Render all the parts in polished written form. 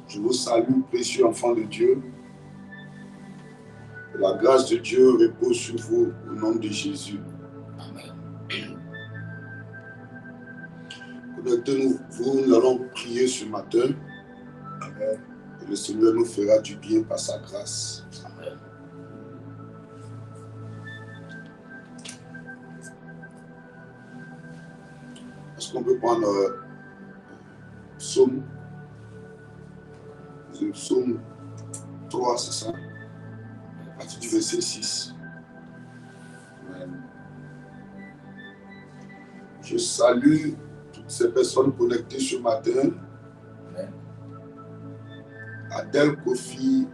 Je vous salue, précieux enfants de Dieu. Que la grâce de Dieu repose sur vous au nom de Jésus. Amen. Connectez-nous, nous allons prier ce matin. Amen. Et le Seigneur nous fera du bien par sa grâce. Amen. Est-ce qu'on peut prendre psaume 3, c'est ça? À partir du verset 6. Amen. Je salue toutes ces personnes connectées ce matin. Amen. Adèle Kofi,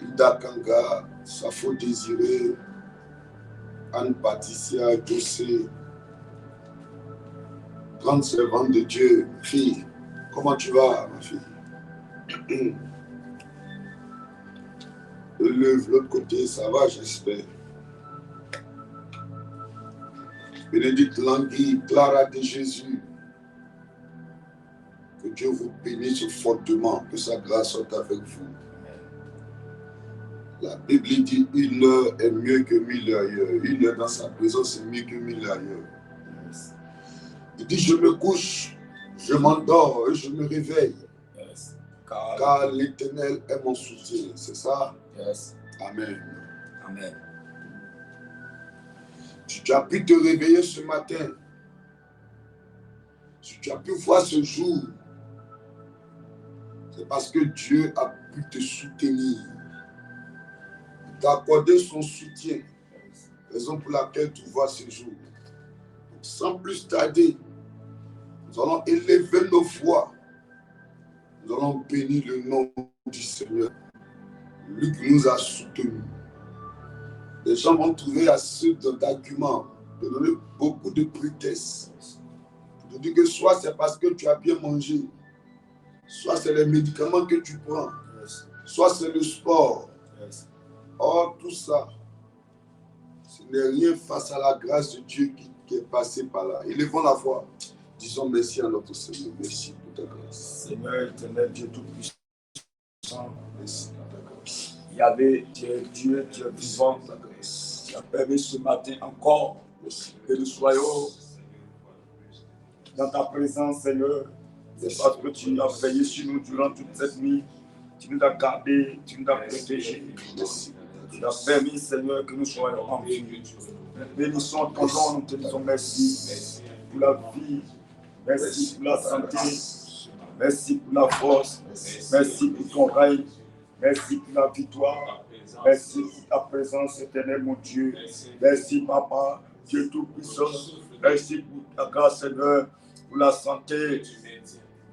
Lida Kanga, Safo Désiré, Anne Patricia, José, grande servante de Dieu, fille. Comment tu vas, ma fille? De l'autre côté, ça va, j'espère. Bénédicte Langui, Clara de Jésus. Que Dieu vous bénisse fortement, que sa grâce soit avec vous. La Bible dit une heure est mieux que 1000 ailleurs. Une heure dans sa présence est mieux que 1000 ailleurs. Il dit, je me couche, je m'endors et je me réveille. Yes. Car l'Éternel est mon soutien. C'est ça? Yes. Amen. Amen. Si tu as pu te réveiller ce matin, si tu as pu voir ce jour, c'est parce que Dieu a pu te soutenir. Il t'a accordé son soutien. Raison pour laquelle tu vois ce jour. Donc, sans plus tarder, nous allons élever nos voix. Nous allons bénir le nom du Seigneur. Lui qui nous a soutenus. Les gens vont trouver assez d'arguments, de donner beaucoup de prétextes. Pour te dire que soit c'est parce que tu as bien mangé, soit c'est les médicaments que tu prends, soit c'est le sport. Or, tout ça, ce n'est rien face à la grâce de Dieu qui est passée par là. Élevons la voix. Disons merci à notre Seigneur. Merci pour ta grâce. Seigneur éternel, Dieu tout-puissant. Merci pour ta grâce. Yahvé, Dieu vivant. Tu as permis ce matin encore que nous soyons dans ta présence, Seigneur. C'est parce que tu as veillé sur nous durant toute cette nuit. Tu nous as gardés, tu nous as protégés. Tu as permis, Seigneur, que nous soyons en vie. Bénissons ton nom, nous te disons merci pour la vie. Merci pour la santé, merci pour la force, merci pour ton règne, merci pour la victoire, merci pour ta présence éternelle, mon Dieu. Merci, Papa, Dieu Tout-Puissant, merci pour ta grâce, Seigneur, pour la santé,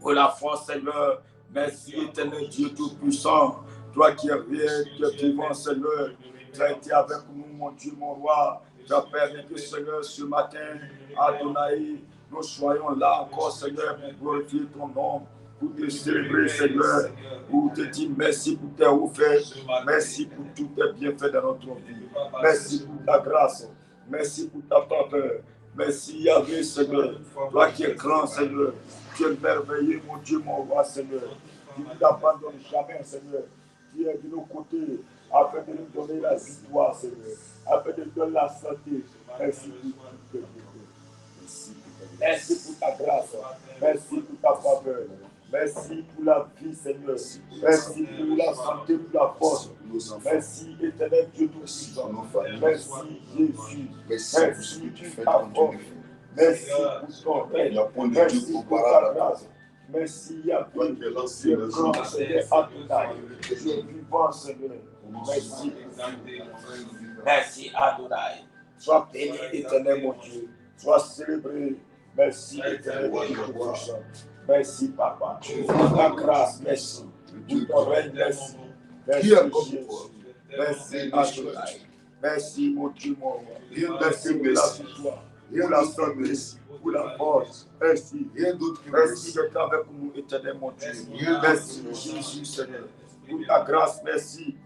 pour la force, Seigneur. Merci, éternel Dieu Tout-Puissant, toi qui es réel, qui es vivant, Seigneur. Tu as été avec nous, mon Dieu, mon roi. Tu as permis que, Seigneur, ce matin, Adonai, nous soyons là encore, Seigneur, pour glorifier ton nom, pour te célébrer, Seigneur, pour te dire merci pour tes offertes, merci pour tous tes bienfaits dans notre vie. Merci pour ta grâce, merci pour ta faveur, merci Yahvé, Seigneur, toi qui es grand, Seigneur, tu es merveilleux, mon Dieu, mon roi, Seigneur. Tu ne t'abandonnes jamais, Seigneur. Tu es de nos côtés, afin de nous donner la victoire, Seigneur, afin de nous donner la santé. Merci pour toutes tes bienfaits. Merci pour ta grâce, merci pour ta faveur, merci pour la vie, Seigneur, merci pour la santé, pour la force, merci éternel Dieu Tout-Puissant, merci Jésus, merci pour ta force, merci pour ton règne, merci pour ta grâce, merci Yahvé, le grand Seigneur Adonai, Dieu vivant, Seigneur, merci, merci Adonai, sois béni éternel mon Dieu, sois célébré. Merci, éternel Dieu Tout-Puissant. Merci, Papa. Pour ta grâce, merci. Pour ton règne, merci. Merci, Jésus. Merci, Adonai. Merci, mon Dieu, mon roi. Merci pour la victoire, pour la santé, pour la force. Merci. Merci d'être avec nous, éternel, mon Dieu. Merci, Jésus, Seigneur. Pour ta grâce, merci.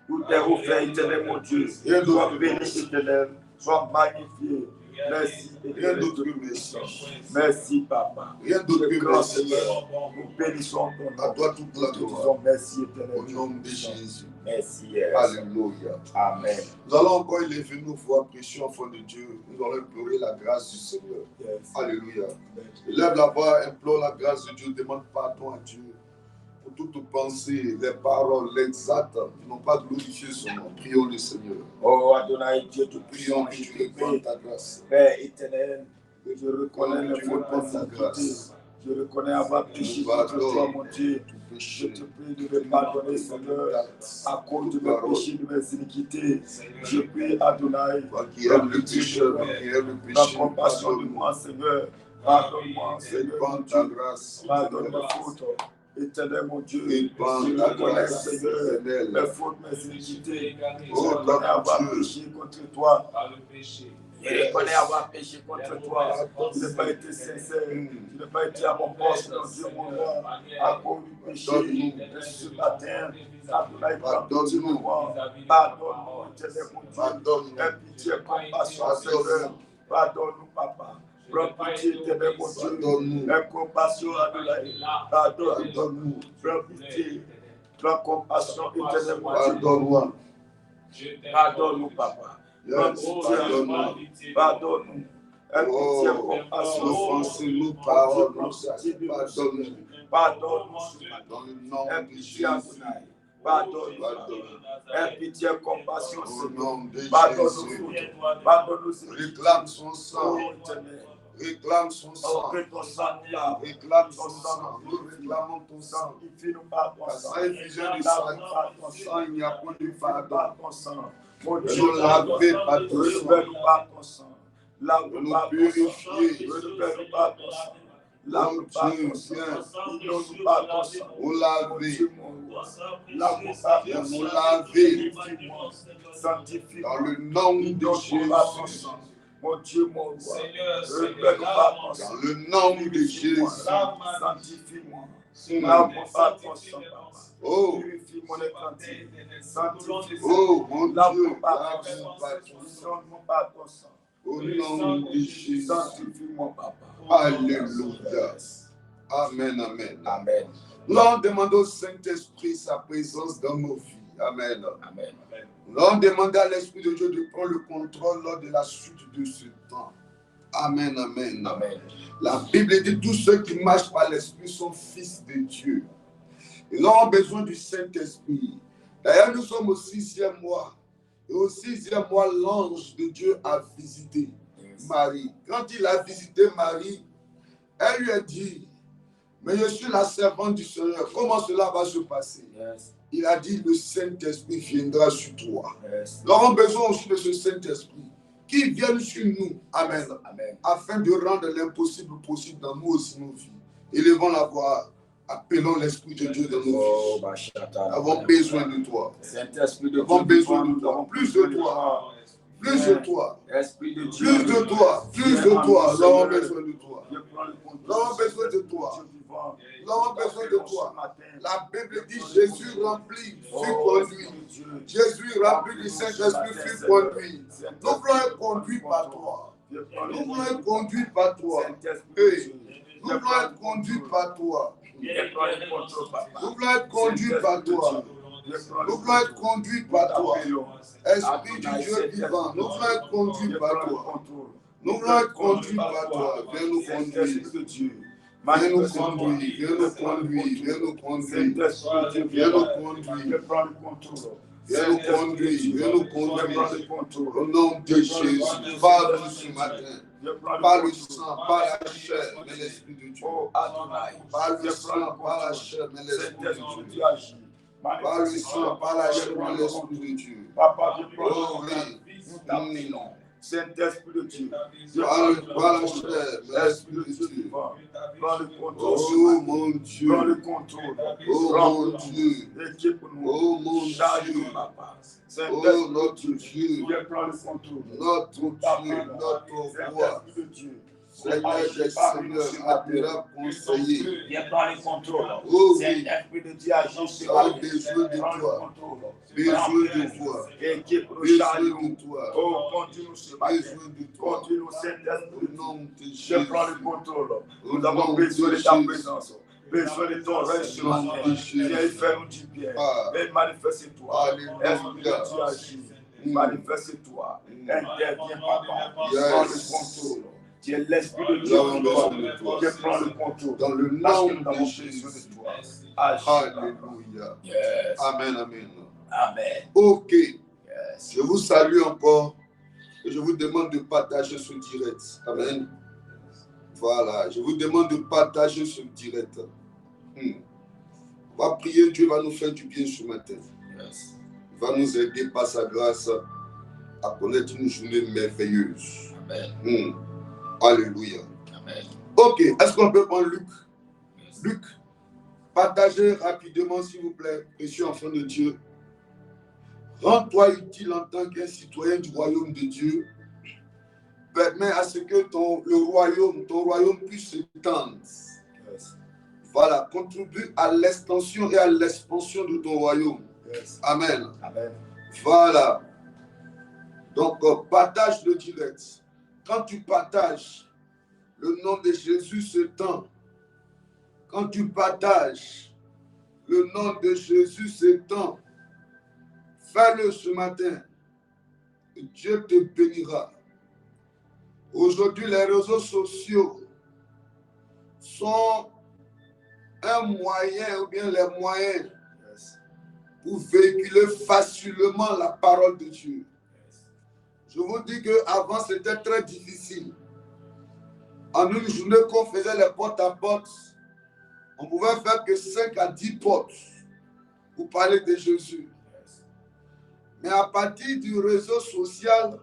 Pour tes offertes, éternel, mon Dieu. Sois béni, éternel. Sois magnifié. Merci, Rien éternel d'autre Dieu que puissant. merci. Merci, Papa. Rien d'autre que Grand merci. Seigneur, nous bénissons ton À nom. toi toute la Nous te gloire. disons merci, éternel Au Dieu nom de puissant. Jésus. Merci, yes. Alléluia. Amen. Nous allons encore élever nos voix, prêcher enfant de Dieu. Nous allons implorer la grâce du Seigneur. Yes. Alléluia. Amen. Lève la voix, implore la grâce de Dieu, demande pardon à Dieu pour toute pensée, les paroles, les actes qui n'ont pas glorifié son nom. Prions le Seigneur. Oh Adonai, Dieu tout Prions puissant, que je tu te répandes prie, ta grâce. Père éternel, je reconnais Prions les que tu fautes répandes ta de iniquité. grâce. Je reconnais avoir péché Nous contre toi, pardonne mon Dieu. tout Je péché. te prie de me pardonner, Seigneur, à cause de mes péchés, de mes iniquités. Je prie, Adonai, Toi qui aimes le péché, toi qui aimes le la péché, compassion de pardonne-nous. moi, Seigneur. Pardonne-moi, Seigneur, mon Répands ta Dieu. grâce. Pardonne mes fautes. Éternel, mon Dieu. Répands Je ta reconnais, grâce, Seigneur, éternel. mes fautes, mes iniquités. Je Oh, reconnais avoir Dieu. péché contre toi. Je reconnais avoir péché contre toi. Je n'ai pas été sincère. Je n'ai pas été à mon poste, mon Dieu, mon roi, à cause du péché. Et ce matin, Adonai, pardonne-nous. Pardonne-nous, éternel, mon Dieu. Pardonne-nous. Aie pitié, compassion, Seigneur. Pardonne-nous, Papa. Prends pitié, éternel, mon Dieu. Pardonne-nous. Aie compassion, Adonai. Pardonne-nous. Pardonne-nous. Prends pitié. Prends compassion, éternel, mon Dieu. Pardonne-nous. Pardonne-nous, Papa. Yes, pardonne-nous. Pardonne-nous. Aie pitié, compassion. Offensez-nous, paroles, pardonne-nous. Pardonne-nous. Dans le nom Aie de pitié, Jésus. Adonai. Pardonne-nous. Pardonne-nous. Aie pitié, compassion, Au Seigneur. nom de Pardonne-nous, Jésus. fautes. Pardonne-nous, Seigneur. Réclame son sang. Oh, éternel. Réclame son Oh, sang. que ton sang nous lave. Réclame son sang. Nous réclamons ton sang. Sanctifie-nous par ton Ta sang. sacrifice de Lave-nous par ton sang, sang. il n'y a point de pardon. Par ton sang. Mon De Dieu, nous laver par ton sang. renouvelle-nous par ton sang. De Lave-nous nous par ton sang. purifier. Renouvelle-nous par ton sang. Lave-nous Oh par Dieu, ton sang. viens. Inonde-nous par ton sang. Nous Mon laver. Dieu, mon roi. Lave-nous par Viens ton nous sang. laver. Sanctifie-moi. Sanctifie-moi. Dans le nom de Inonde-nous par ton Jésus. sang. Mon Dieu, mon roi. Renouvelle-nous par ton sang. Dans le nom de Purifie-moi. Jésus. Sanctifie-moi. Mm. Lave-moi par ton sang, Papa. Oh, Purifie mon être entier. Sanctifie-moi. oh, mon Dieu, Lave-moi par ton lave-nous sang. par ton sang. Inonde-moi par ton sang. Au nom de Jésus. Sanctifie-moi, Papa. Alléluia. Amen, amen. Amen. Nous allons demander au Saint-Esprit sa présence dans nos vies. Amen. Amen. Nous allons demander à l'Esprit de Dieu de prendre le contrôle lors de la suite de ce temps. Amen, amen. Amen. La Bible dit tous ceux qui marchent par l'Esprit sont fils de Dieu. Ils ont besoin du Saint-Esprit. D'ailleurs, nous sommes au 6e mois. Et au 6e mois, l'ange de Dieu a visité Marie. Quand il a visité Marie, elle lui a dit, mais je suis la servante du Seigneur. Comment cela va se passer? Yes. Il a dit, le Saint-Esprit viendra sur toi. Yes. Nous avons besoin aussi de ce Saint-Esprit qui vienne sur nous. Amen. Amen. Afin de rendre l'impossible possible dans nous aussi nos vies. Élevons la voix. Appelons l'Esprit de Dieu dans nos Oh, vies. Bachata. Nous avons besoin de toi. Saint-Esprit de Nous avons Dieu, besoin de nous toi. avons Plus de toi. Plus de toi. Esprit de Dieu. Plus de toi. Plus de toi. Nous avons besoin de toi. Je prends le contrôle. Nous avons besoin de toi. Dieu vivant. Nous avons besoin de toi. Ce matin. La Bible dit Jésus rempli, fut Oh, conduit. Jésus rempli du Saint-Esprit fut conduit. Nous voulons être conduits par toi. Nous voulons être conduits par toi. Hey, nous voulons être conduits par toi. Nous voulons être conduits par toi. Nous voulons être conduits par toi. Esprit du Dieu vivant, nous voulons être conduits par toi. Nous voulons être conduits par toi. Viens nous conduire. Viens nous conduire. Viens nous conduire. Viens nous conduire. Viens nous conduire. Viens nous conduire. Viens nous conduire. Au nom de Jésus. Parle-nous ce matin. Par le sang, par la chair, mais l'Esprit de Dieu. Par le sang, par la chair, mais l'Esprit de Dieu. Par le sang, par la chair, mais l'Esprit de Dieu. Oh oui. Saint-Esprit de Dieu. Par la chair, mais l'Esprit de Dieu. Prends le contrôle. Oh mon Dieu. Prends le contrôle. Oh mon Dieu. Équipe-nous. Oh mon Charge-nous, Dieu. papa. Oh notre Dieu. Viens prendre le contrôle. Notre Dieu, notre roi. Saint-Esprit de Dieu. Seigneur des Seigneurs, admirable conseiller. Viens prendre le contrôle. Oh C'est oui, l'esprit de Dieu agit sur oh, la vie. besoin de Prends le toi, contrôle. besoin de toi, Équipe besoin Rochalion. de toi, Oh, continue ce matin. besoin de toi. Continue, Au Saint-Esprit. nom de Je Jésus, prends le contrôle. Au Nous avons nom besoin de de ta Jésus. présence. Besoin de ton règne ce Au nom matin. de Jésus. Viens faire-nous du bien. Ah. Viens manifester-toi. Alléluia. Esprit de Dieu agit. Manifeste-toi. Interviens, papa. Yes. Prends le contrôle. Tu es l'esprit de Nous Dieu avons qui besoin parle. de toi. Je prends le contrôle. Dans le Parce nom que nous de avons Jésus. besoin de toi. Agis. Alléluia. Yes. Amen, amen. Amen. Ok. Yes. Je vous salue encore et je vous demande de partager ce direct. Amen. Voilà. Je vous demande de partager ce direct. On va prier. Dieu va nous faire du bien ce matin. Yes. Il va nous aider par sa grâce à connaître une journée merveilleuse. Amen. Alléluia. Amen. Ok. Est-ce qu'on peut prendre Luc? Yes. Luc, partagez rapidement, s'il vous plaît, précieux enfant de Dieu. Rends-toi utile en tant qu'un citoyen du royaume de Dieu. Permets à ce que ton royaume puisse s'étendre. Yes. Voilà, contribue à l'extension et à l'expansion de ton royaume. Yes. Amen. Amen. Voilà. Donc, partage le direct. Quand tu partages, le nom de Jésus s'étend. Quand tu partages, le nom de Jésus s'étend. Fais-le ce matin. Et Dieu te bénira. Aujourd'hui, les réseaux sociaux sont un moyen ou bien les moyens pour véhiculer facilement la parole de Dieu. Je vous dis qu'avant, c'était très difficile. En une journée qu'on faisait les porte à porte, on pouvait faire que 5 à 10 portes pour parler de Jésus. Mais à partir du réseau social,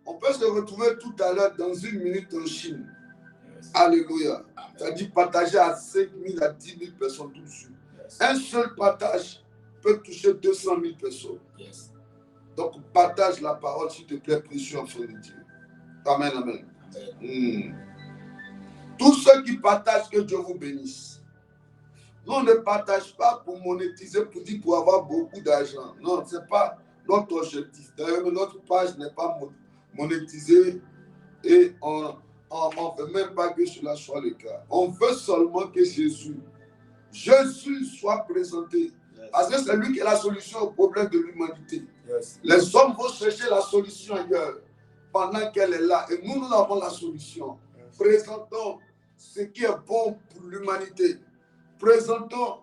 on peut se retrouver tout à l'heure dans 1 minute en Chine. Yes. Alléluia. C'est-à-dire partager à 5 000 à 10 000 personnes tout de suite. Yes. Un seul partage peut toucher 200 000 personnes. Yes. Donc partage la parole, s'il te plaît, précieux enfant de Dieu. Amen, amen. Amen. Tous ceux qui partagent, que Dieu vous bénisse. Nous, on ne partage pas pour monétiser, pour avoir beaucoup d'argent. Non, ce n'est pas notre objectif. D'ailleurs, notre page n'est pas monétisée et on ne veut même pas que cela soit le cas. On veut seulement que Jésus soit présenté. Yes. Parce que c'est lui qui est la solution au problème de l'humanité. Yes. Les hommes vont chercher la solution ailleurs pendant qu'elle est là. Et nous avons la solution. Yes. Présentons ce qui est bon pour l'humanité. Présentons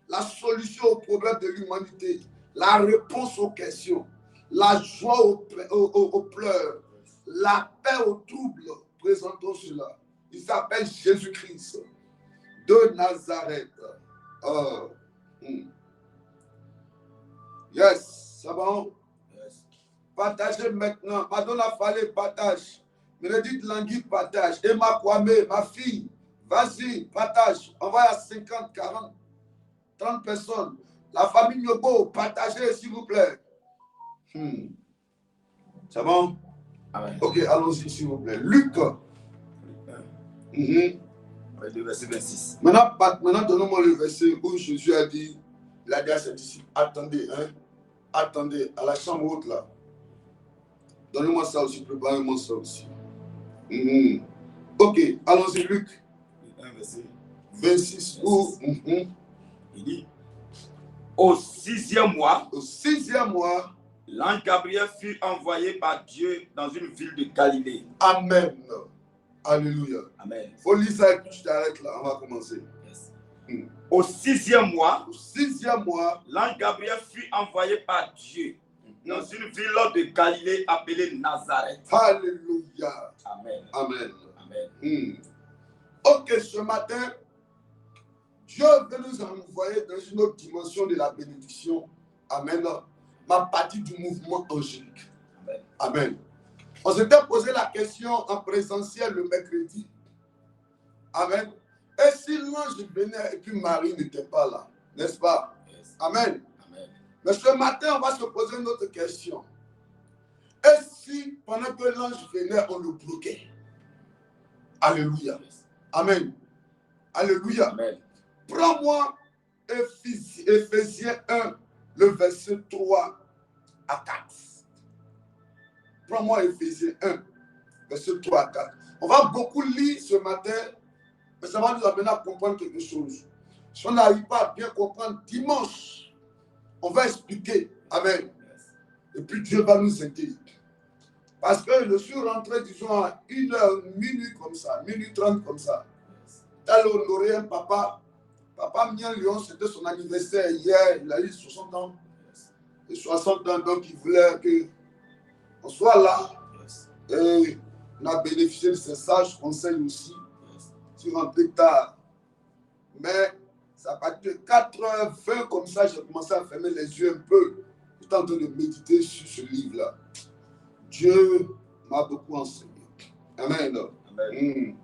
la solution au problème de l'humanité, la réponse aux questions, la joie aux pleurs, la paix aux troubles. Présentons cela. Il s'appelle Jésus-Christ de Nazareth. Yes, c'est bon? Yes. Partagez maintenant. Madonna Fallait partage. Meredith Langui partage. Emma Kwame, ma fille. Vas-y, partage. Envoie à 50, 40, 30 personnes. La famille Nyobo, partagez s'il vous plaît. C'est bon? Amen. Ok, allons-y s'il vous plaît. Luc. Le verset 26. Maintenant donnons-moi le verset où Jésus a dit, il a dit à ses disciples, attendez, attendez, à la chambre haute là. Donnez-moi ça aussi, préparez-moi ça aussi. Ok, allons-y, Luc. 26 où il dit au 6e mois, l'ange Gabriel fut envoyé par Dieu dans une ville de Galilée. Amen. Alléluia. Amen. Faut lire ça et puis je t'arrête là, on va commencer. Yes. Au 6e mois, l'ange Gabriel fut envoyé par Dieu dans une ville de Galilée appelée Nazareth. Alléluia. Amen. Amen. Amen. Ok, ce matin, Dieu veut nous envoyer dans une autre dimension de la bénédiction. Amen. Ma partie du mouvement angélique. Amen. Amen. On s'était posé la question en présentiel le mercredi. Amen. Et si l'ange venait et puis Marie n'était pas là, n'est-ce pas? Yes. Amen. Amen. Mais ce matin, on va se poser une autre question. Et si pendant que l'ange venait, on le bloquait? Alléluia. Amen. Alléluia. Amen. Prends-moi Éphésiens 1, le verset 3 à 4. Prends-moi Éphésiens 1, verset 3 à 4. On va beaucoup lire ce matin, mais ça va nous amener à comprendre quelque chose. Si on n'arrive pas à bien comprendre dimanche, on va expliquer. Amen. Et puis Dieu va nous aider. Parce que je suis rentré, disons, à 1h, minuit comme ça, minuit 30 comme ça. Allé honorer un papa. Papa Mien Lyon, c'était son anniversaire hier. Il a eu 60 ans. Et 60 ans, donc il voulait qu'on soit là. Et on a bénéficié de ses sages conseils aussi. Je suis rentré tard. Mais ça a partir de 4h20 comme ça, j'ai commencé à fermer les yeux un peu. J'étais en train de méditer sur ce livre-là. Dieu m'a beaucoup enseigné. Amen. Amen.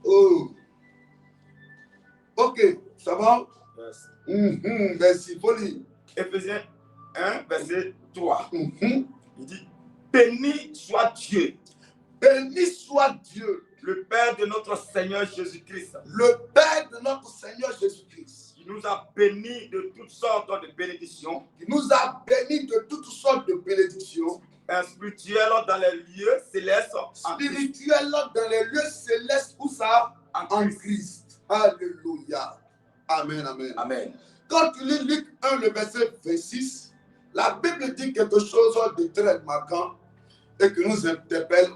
Oh. Ok, ça va? Yes. Merci, Pauline. Éphésiens 1, verset 3. Il dit, béni soit Dieu. Béni soit Dieu. Le Père de notre Seigneur Jésus-Christ. Le Père de notre Seigneur Jésus-Christ. Qui nous a bénis de toutes sortes de bénédictions. Qui nous a bénis de toutes sortes de bénédictions. Spirituelles dans les lieux célestes. Spirituelles dans les lieux célestes. Où ça? En Christ. Alléluia. Amen, amen. Amen. Quand tu lis Luc 1, le verset 26, la Bible dit quelque chose de très marquant et qui nous interpelle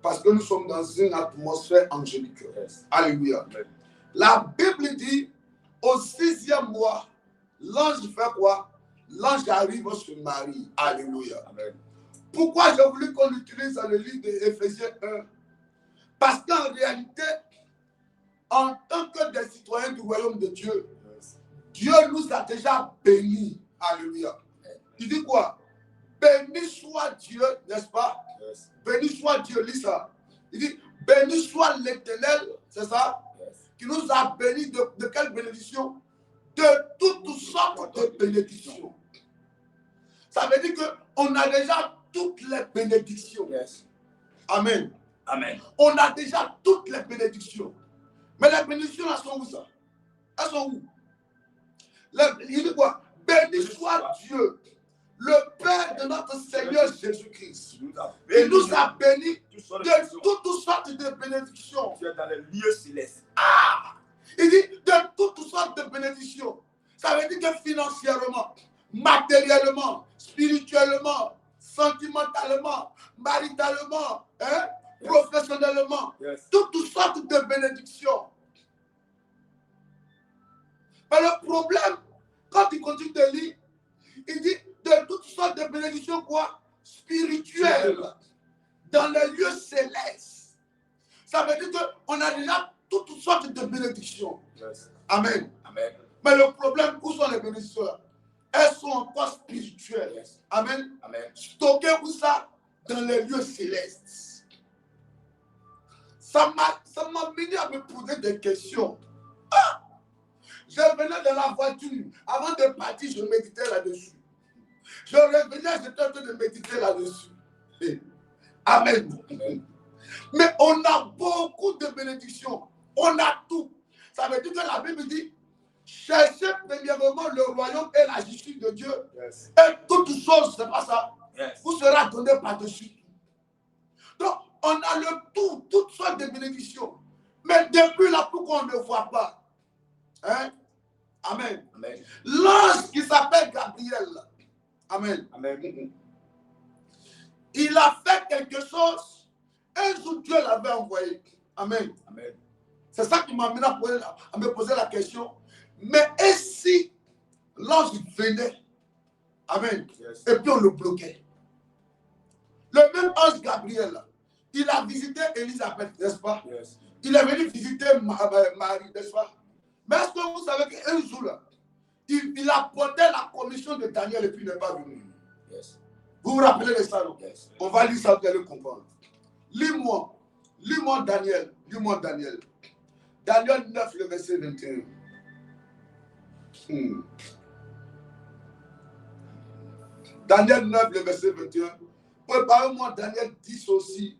parce que nous sommes dans une atmosphère angélique. Yes. Alléluia. Amen. La Bible dit, au 6e mois, l'ange fait quoi? L'ange arrive se marie. Alléluia. Amen. Pourquoi j'ai voulu qu'on utilise dans le livre d'Éphésiens 1? Parce qu'en réalité, en tant que des citoyens du royaume de Dieu, Dieu nous a déjà bénis. Alléluia. Il dit quoi? Béni soit Dieu, n'est-ce pas? Yes. Béni soit Dieu, lis ça. Il dit, béni soit l'Éternel, c'est ça? Yes. Qui nous a bénis de quelle bénédiction? De toutes sortes de bénédictions. Ça veut dire qu'on a déjà toutes les bénédictions. Yes. Amen. Amen. On a déjà toutes les bénédictions. Mais les bénédictions, elles sont où ça? Elles sont où? Il dit quoi? Béni soit Dieu, le Père de notre Seigneur Jésus-Christ. Il nous a bénis de toutes sortes de bénédictions. Tu es dans les lieux célestes. Ah! Il dit de toutes sortes de bénédictions. Ça veut dire que financièrement, matériellement, spirituellement, sentimentalement, maritalement, hein, yes, professionnellement, yes, toutes sortes de bénédictions. Mais le problème, quand il continue de lire, il dit de toutes sortes de bénédictions quoi? Spirituelles, dans les lieux célestes. Ça veut dire qu'on a déjà toutes sortes de bénédictions. Yes. Amen. Amen. Mais le problème, où sont les bénédictions là? Elles sont encore spirituelles. Yes. Amen. Amen. Stockées où ça? Dans les lieux célestes. Ça m'a mené à me poser des questions. Ah! Je venais dans la voiture. Avant de partir, je méditais là-dessus. Je revenais, j'étais en train de méditer là-dessus. Amen. Amen. Mais on a beaucoup de bénédictions. On a tout. Ça veut dire que la Bible dit, cherchez premièrement le royaume et la justice de Dieu. Yes. Et toutes choses, c'est pas ça, yes, vous sera donné par-dessus. Donc, on a le tout, toutes sortes de bénédictions. Mais depuis là, pourquoi on ne voit pas? Hein? Amen. Amen. L'ange qui s'appelle Gabriel. Amen. Amen. Il a fait quelque chose. Un jour, Dieu l'avait envoyé. Amen. Amen. C'est ça qui m'a amené à me poser la question. Mais et si l'ange venait? Amen. Yes. Et puis on le bloquait. Le même ange Gabriel, il a visité Élisabeth, n'est-ce pas? Yes. Il est venu visiter Marie, n'est-ce pas? Mais est-ce que vous savez qu'un jour, là, il a porté la commission de Daniel et puis il n'est pas venu? Yes. Vous vous rappelez de ça, non? Yes. On va lire ça, vous allez comprendre. Lis-moi Daniel. Lis-moi Daniel. Daniel 9, le verset 21. Daniel 9, le verset 21. Préparez-moi Daniel 10 aussi.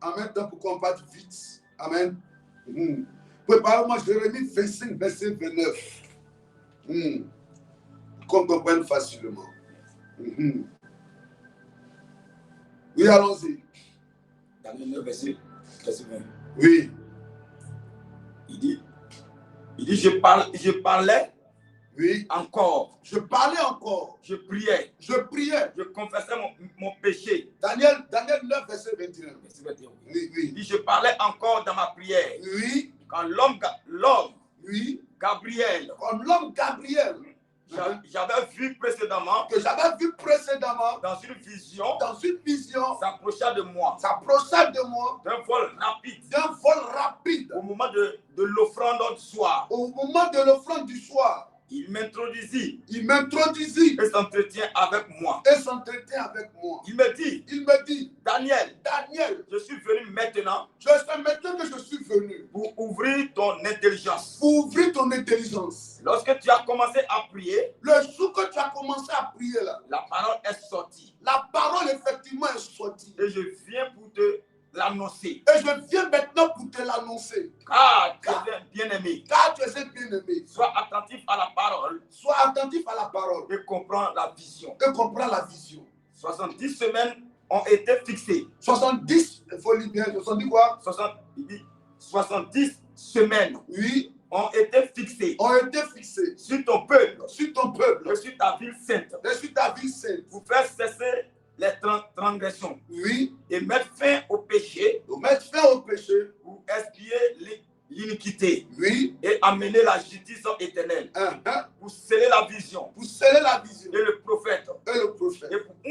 Amen. Donc, pour qu'on parte vite. Amen. Préparez-moi Jérémie 25, verset 29. Qu'on comprenne facilement. Oui, allons-y. Daniel 9, verset 20. Oui. Il dit, je parlais Oui. encore. Je parlais encore. Je priais. Je priais. Je confessais mon péché. Daniel 9, verset 21. Oui, oui. Il dit, je parlais encore dans ma prière. Oui. Quand l'homme, oui. Gabriel, comme l'homme Gabriel, j'avais vu précédemment, dans une vision, s'approcha de moi, d'un vol rapide, au moment de l'offrande du soir. Il m'introduisit et s'entretient avec moi. Il me dit, Daniel, je suis venu maintenant que je suis venu pour ouvrir ton intelligence. Intelligence. Lorsque tu as commencé à prier, le jour que tu as commencé à prier là, la parole est sortie. La parole effectivement est sortie. Et je viens pour te l'annoncer. Et je viens maintenant pour te l'annoncer. Car tu es bien-aimé. Sois attentif à la parole. Et comprends la vision. 70 semaines ont été fixées. 70, il faut lire bien, 70 quoi? 70 semaines. Oui. Ont été fixées sur ton peuple, et sur ta ville sainte, pour faire cesser les transgressions, oui, et mettre fin au péché, pour expier l'iniquité, oui, et amener la justice éternelle, pour sceller la vision, et le prophète, et pour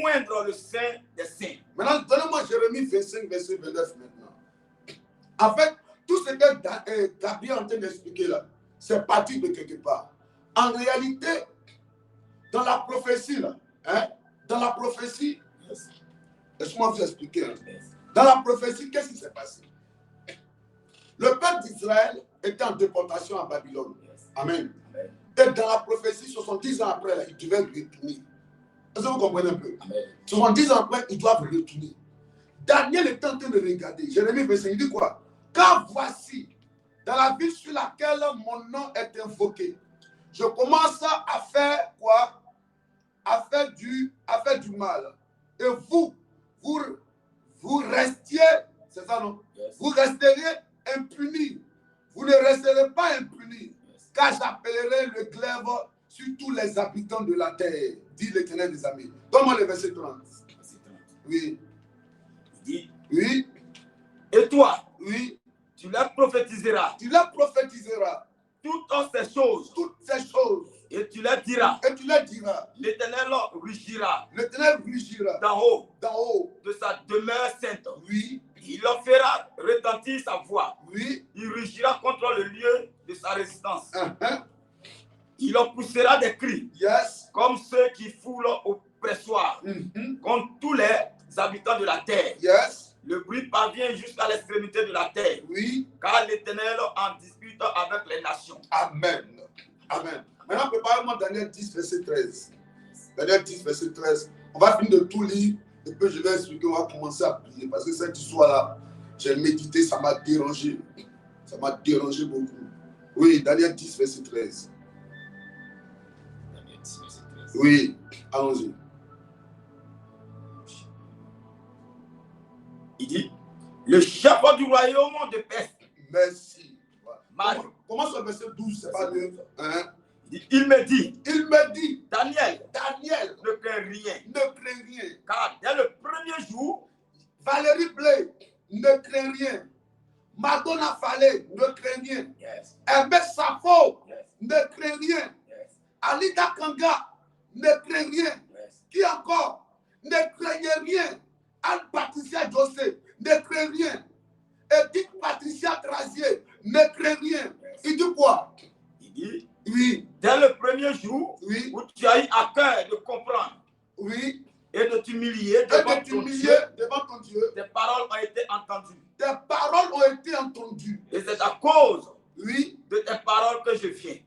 oindre le saint des saints. Maintenant, donnez-moi Jérémie 25, verset 29 maintenant. En fait, tout ce que Gabriel est en train d'expliquer là, c'est parti de quelque part. En réalité, dans la prophétie là, laisse-moi vous expliquer. Dans la prophétie, qu'est-ce qui s'est passé? Le peuple d'Israël était en déportation à Babylone. Amen. Et dans la prophétie, 70 ans après, là, ils devaient retourner. Est-ce que vous comprenez un peu? Amen. 70 ans après, ils doivent retourner. Daniel est en train de regarder. Jérémie 25, il dit quoi? Car voici, dans la ville sur laquelle mon nom est invoqué, je commence à faire quoi? À faire du mal. Et vous restiez, c'est ça non? Yes. Vous resterez impunis. Vous ne resterez pas impunis, car j'appellerai le glaive sur tous les habitants de la terre, dit l'Éternel des armées. Donne-moi le verset 30. Oui. Il dit, oui. Et toi, oui, tu les prophétiseras. Toutes ces choses. Et tu les diras. L'Éternel rugira. D'en haut. De sa demeure sainte. Oui. Il leur fera retentir sa voix. Oui. Il rugira contre le lieu de sa résistance. Il leur poussera des cris. Yes. Comme ceux qui foulent au pressoir. Contre tous les habitants de la terre. Yes. Le bruit parvient jusqu'à l'extrémité de la terre. Oui. Car l'Éternel en dispute avec les nations. Amen. Amen. Maintenant, préparez-moi Daniel 10, verset 13. Daniel 10, verset 13. On va finir de tout lire. Et puis je vais expliquer, on va commencer à prier. Parce que cette histoire-là, j'ai médité, ça m'a dérangé. Ça m'a dérangé beaucoup. Oui, Daniel 10, verset 13. Daniel 10, verset 13. Oui, allons-y. Il dit, le chef du royaume de Perse. Merci. Comment ce verset 12, c'est pas mieux? Il me dit, Daniel, ne crains rien. Car dès le premier jour, Valérie Blé, ne crains rien. Madonna Fallé, ne crains rien. Yes. Aimé Safo, yes. Ne crains rien. Yes. Alida Kanga, ne crains rien. Yes. Qui encore? Ne craignez rien. Anne-Patricia José, ne crains rien. Edith Patricia Trazier, ne crains rien. Yes. Il dit quoi? Il dit, oui. Dès le premier jour, oui. Où tu as eu à cœur de comprendre, oui. Et de t'humilier devant ton Dieu, tes paroles ont été entendues. Et c'est à cause oui. de tes paroles que je viens.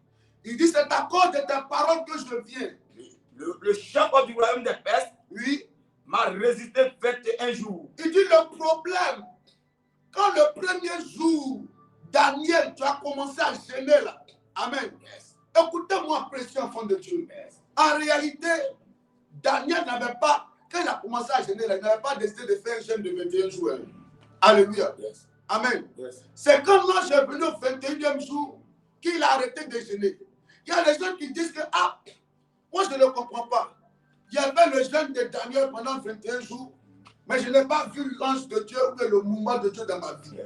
Il dit, c'est à cause de tes paroles que je viens. Le chef du royaume des Perses, oui. m'a résisté 21 jours. Il dit, le problème Quand le premier jour, Daniel, tu as commencé à gêner là. Amen. Écoutez-moi, précieux enfant de Dieu. En réalité, Daniel n'avait pas, quand il a commencé à gêner là, il n'avait pas décidé de faire un jeûne de 21 jours. Alléluia. Amen. C'est quand l'ange est venu au 21e jour qu'il a arrêté de gêner. Il y a des gens qui disent que, ah, moi je ne comprends pas. Il y avait le jeûne de Daniel pendant 21 jours, mais je n'ai pas vu l'ange de Dieu ou le mouvement de Dieu dans ma vie.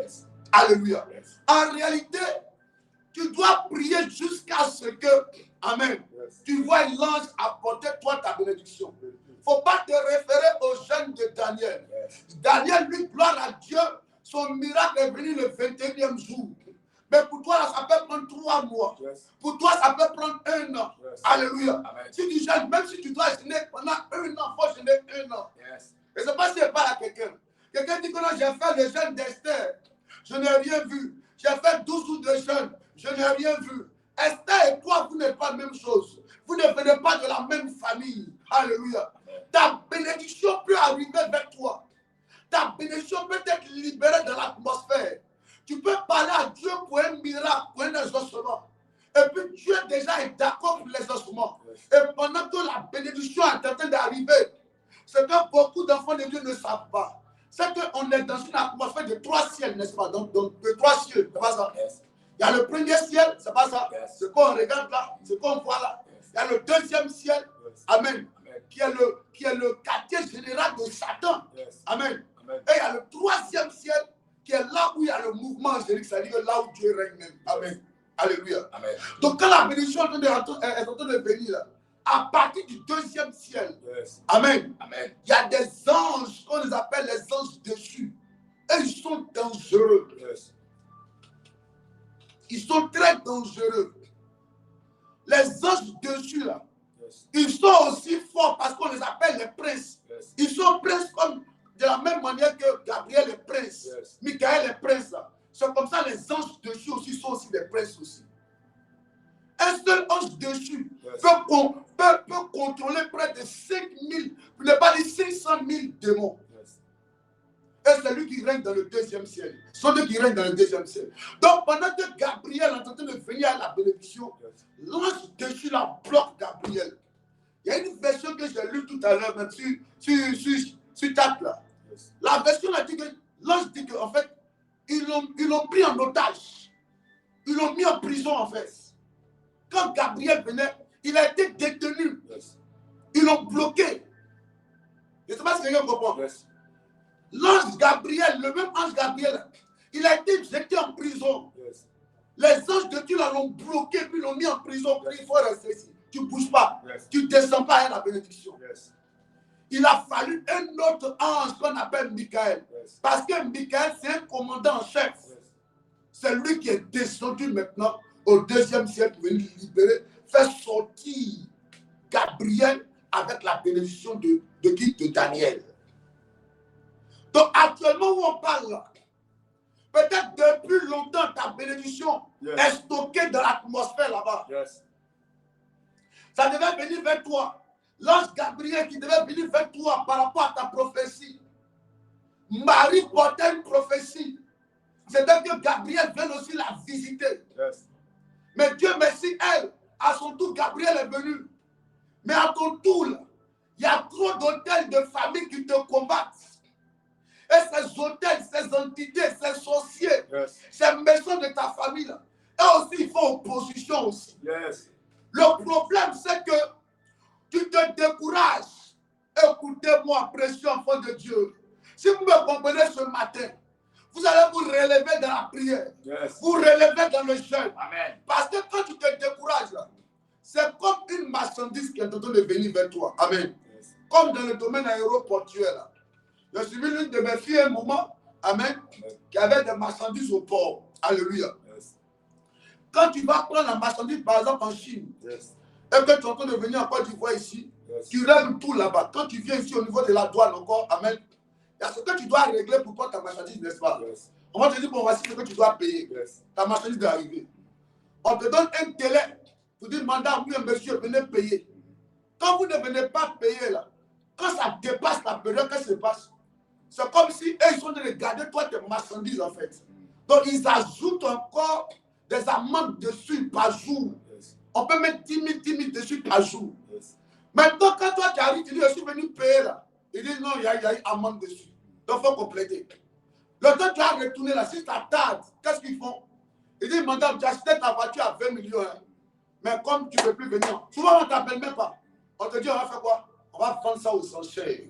Alléluia. En réalité, tu dois prier jusqu'à ce que, amen, tu vois l'ange apporter toi ta bénédiction. Il ne faut pas te référer au jeûne de Daniel. Daniel, lui, gloire à Dieu, son miracle est venu le 21e jour. Mais pour toi, ça peut prendre 3 mois. Pour toi, ça peut prendre 1 an. Alléluia. Si tu jeûnes, même si tu dois jeûner pendant 1 an, il faut jeûner 1 an. Et c'est pas si elle parle à quelqu'un. Quelqu'un dit que non, j'ai fait le jeûne d'Esther. Je n'ai rien vu. J'ai fait 12 jours de jeûne. Je n'ai rien vu. Esther et toi, vous n'êtes pas la même chose. Vous ne venez pas de la même famille. Alléluia. Ta bénédiction peut arriver vers toi. Ta bénédiction peut être libérée dans l'atmosphère. Tu peux parler à Dieu pour un miracle, pour un exaucement. Et puis Dieu déjà est d'accord pour l'exaucement. Et pendant que la bénédiction est en train d'arriver, c'est que beaucoup d'enfants de Dieu ne savent pas. C'est qu'on est dans une atmosphère de 3 ciels, n'est-ce pas? Donc de 3 cieux, c'est pas ça. Il y a le premier ciel, c'est pas ça. Ce qu'on regarde là, ce qu'on voit là. Il y a le deuxième ciel, amen, qui est le quartier général de Satan. Amen. Et il y a le 3e ciel, qui est là où il y a le mouvement angélique, c'est-à-dire là où Dieu règne même. Amen. Alléluia. Amen. Donc quand la bénédiction est en train de venir là, à partir du 2e ciel, amen, il y a des anges qu'on les appelle les anges déchus. Et ils sont dangereux. Ils sont très dangereux. Les anges déchus là, ils sont aussi forts parce qu'on les appelle les princes. Ils sont princes comme de la même manière que Gabriel est prince, Michael est prince. C'est comme ça les anges déchus aussi sont aussi des princes aussi. Un seul ange déchu peut contrôler près de 5000, pour ne pas dire 500 000 démons. Et c'est lui qui règne dans le 2e ciel. Ce sont eux qui règnent dans le 2e ciel. Donc pendant que Gabriel est en train de venir à la bénédiction, l'ange déchu la bloque Gabriel. Il y a une version que j'ai lue tout à l'heure, même sur table là. La version a dit que l'ange dit qu'en fait, ils l'ont pris en otage. Ils l'ont mis en prison en fait. Quand Gabriel venait, il a été détenu. Ils l'ont bloqué. Je ne sais pas si quelqu'un comprend. L'ange Gabriel, le même ange Gabriel, il a été jeté en prison. Les anges de Dieu l'ont bloqué, puis l'ont mis en prison. Il faut rester ici. Tu ne bouges pas. Tu ne descends pas à la bénédiction. Il a fallu un autre ange qu'on appelle Michael. Parce que Michael, c'est un commandant en chef. C'est lui qui est descendu maintenant au 2e ciel pour venir libérer, faire sortir Gabriel avec la bénédiction de qui? De Daniel. Donc actuellement où on parle là, peut-être depuis longtemps ta bénédiction est stockée dans l'atmosphère là-bas. Ça devait venir vers toi. L'ange Gabriel qui devait venir vers toi par rapport à ta prophétie. Marie portait une prophétie. C'est-à-dire que Gabriel vient aussi la visiter. Mais Dieu merci, elle, à son tour, Gabriel est venu. Mais à ton tour, il y a trop d'hôtels de famille qui te combattent. Et ces hôtels, ces entités, ces sorciers, ces maisons de ta famille, là, eux aussi, ils font opposition aussi. Le problème, c'est que tu te décourages. Écoutez-moi, précieux enfant de Dieu. Si vous me comprenez ce matin, vous allez vous relever dans la prière. Vous relever dans le jeûne. Parce que quand tu te décourages, c'est comme une marchandise qui est en train de venir vers toi. Amen. Comme dans le domaine aéroportuaire. Là. Je suis vu l'une de mes filles un moment, amen, qui avait des marchandises au port. Alléluia. Quand tu vas prendre la marchandise, par exemple, en Chine, et que tu es en train de venir en Côte d'Ivoire ici, tu règles tout là-bas. Quand tu viens ici au niveau de la douane encore, amen, il y a ce que tu dois régler pour prendre ta marchandise, n'est-ce pas? On va te dire, bon, voici ce que tu dois payer. Ta marchandise doit arriver. On te donne un délai pour dire, madame, oui, monsieur, venez payer. Quand vous ne venez pas payer, là, quand ça dépasse la période, qu'est-ce qui se passe? c'est comme si eux, ils sont en train de garder toi tes marchandises en fait. Donc ils ajoutent encore des amendes dessus par jour. On peut mettre 10 000 dessus par jour. Maintenant, quand toi tu arrives, tu dis, je suis venu payer là. Ils disent, non, il y a une amende dessus. Donc il faut compléter. Le temps tu as retourné là, si ça tarde, qu'est-ce qu'ils font? Ils disent, madame, tu as acheté ta voiture à 20 millions. Hein. Mais comme tu ne veux plus venir, souvent on ne t'appelle même pas. On te dit, on va faire quoi? On va vendre ça aux enchères.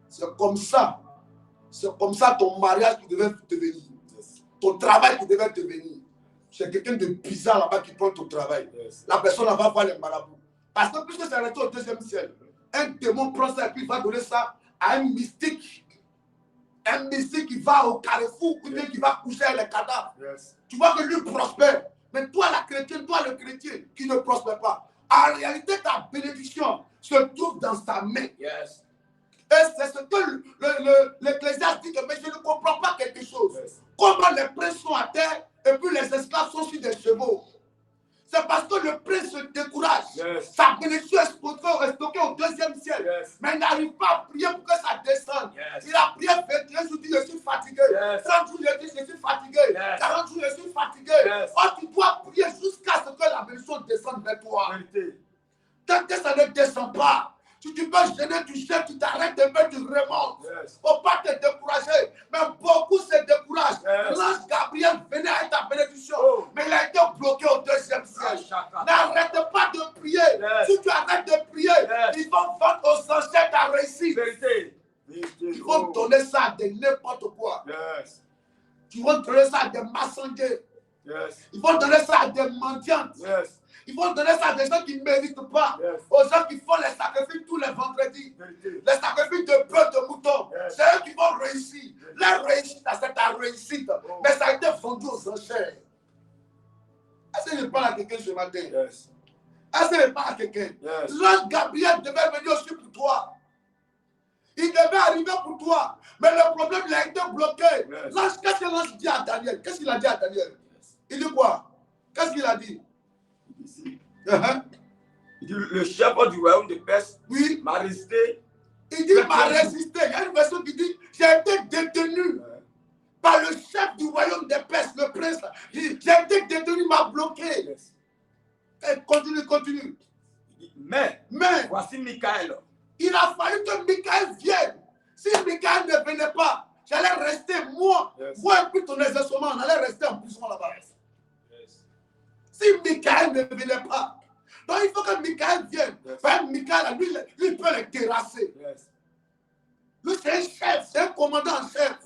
C'est comme ça. C'est comme ça ton mariage qui devait te venir. Ton travail qui devait te venir. C'est quelqu'un de bizarre là-bas qui prend ton travail. La personne va voir les marabouts. Parce que puisque c'est resté au deuxième ciel, un démon prend ça et puis il va donner ça à un mystique. Un mystique qui va au carrefour, ou bien qui va coucher avec les cadavres. Tu vois que lui prospère. Mais toi, la chrétienne, toi, le chrétien qui ne prospère pas, en réalité, ta bénédiction se trouve dans sa main. Et c'est ce que l'Ecclésiaste dit que mais je ne comprends pas quelque chose. Comment les princes sont à terre et puis les esclaves sont sur des chevaux. C'est parce que le prince se décourage. Sa bénédiction est stockée au deuxième ciel. Mais il n'arrive pas à prier pour que ça descende. Il a prié 21 jours, il dit je suis fatigué. 30 jours, il dit je suis fatigué. 40 jours, je suis fatigué. Or, tu dois prier jusqu'à ce que la bénédiction descende vers toi. Tant que ça ne descend pas, si tu peux gêner, tu gênes, tu t'arrêtes de mettre, tu remontes. Il ne faut pas te décourager. Mais beaucoup se découragent. L'ange Gabriel venait avec ta bénédiction. Mais il a été bloqué au deuxième ciel. N'arrête pas de prier. Si tu arrêtes de prier, ils vont vendre aux enchères ta réussite. Ils vont donner ça à n'importe quoi. Ils vont donner ça à des mensongers. Ils vont donner ça à des mendiantes. Ils vont donner ça à des gens qui ne méritent pas. Aux gens qui font les sacrifices tous les vendredis. Les sacrifices de bœuf, de mouton. C'est eux qui vont réussir. La réussite, c'est ta réussite. Mais ça a été vendu aux enchères. Est-ce que je parle à quelqu'un ce matin? Est-ce que je parle à quelqu'un? L'ange Gabriel devait venir aussi pour toi. Il devait arriver pour toi. Mais le problème, il a été bloqué. L'ange, qu'est-ce que l'ange dit à Daniel? Qu'est-ce qu'il a dit à Daniel? Il dit quoi? Qu'est-ce qu'il a dit? Il dit, le chef du royaume de Perse m'a résisté. Il dit, m'a résisté. Il y a une version qui dit, j'ai été détenu par le chef du royaume de Perse, le prince. J'ai été détenu, il m'a bloqué. Continue. Mais voici Michael. Il a fallu que Michael vienne. Si Michael ne venait pas, j'allais rester moi et puis ton exercement, on allait rester en prison là-bas. Si Michael ne venait pas, donc il faut que Michael vienne. Michael, lui peut les terrasser. Lui, c'est un chef, c'est un commandant en chef.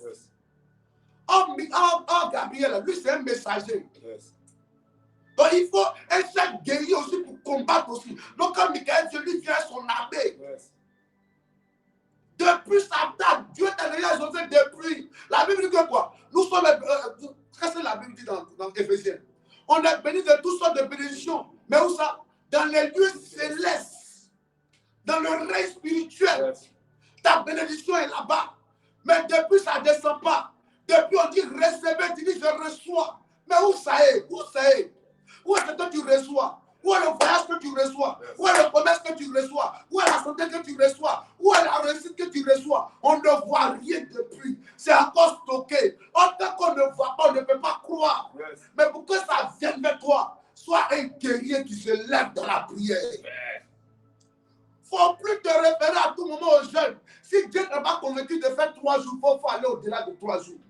Oh, Gabriel, lui, c'est un messager. Donc il faut un chef guerrier aussi pour combattre aussi. Donc quand Michael, lui vient son armée. Depuis sa date, Dieu t'a déjà exaucé depuis. La Bible dit que quoi? Nous sommes, qu'est-ce que la Bible dit dans Éphésiens? On est béni de toutes sortes de bénédictions. Mais où ça? Dans les lieux célestes. Dans le règne spirituel. Ta bénédiction est là-bas. Mais depuis, ça ne descend pas. Depuis, on dit recevez, tu dis je reçois. Mais où ça est? Où ça est? Où est-ce que tu reçois? Où est le voyage que tu reçois? Où est le commerce que tu reçois? Où est la santé que tu reçois? Où est la réussite que tu reçois? On ne voit rien depuis. C'est encore stocké. Tant qu'on ne voit pas, on ne peut pas croire. Mais pour que ça vienne vers toi, sois un guerrier qui se lève dans la prière. Il ne faut plus te référer à tout moment aux jeunes. Si Dieu n'est pas convaincu de faire 3 jours, il faut aller au-delà de 3 jours.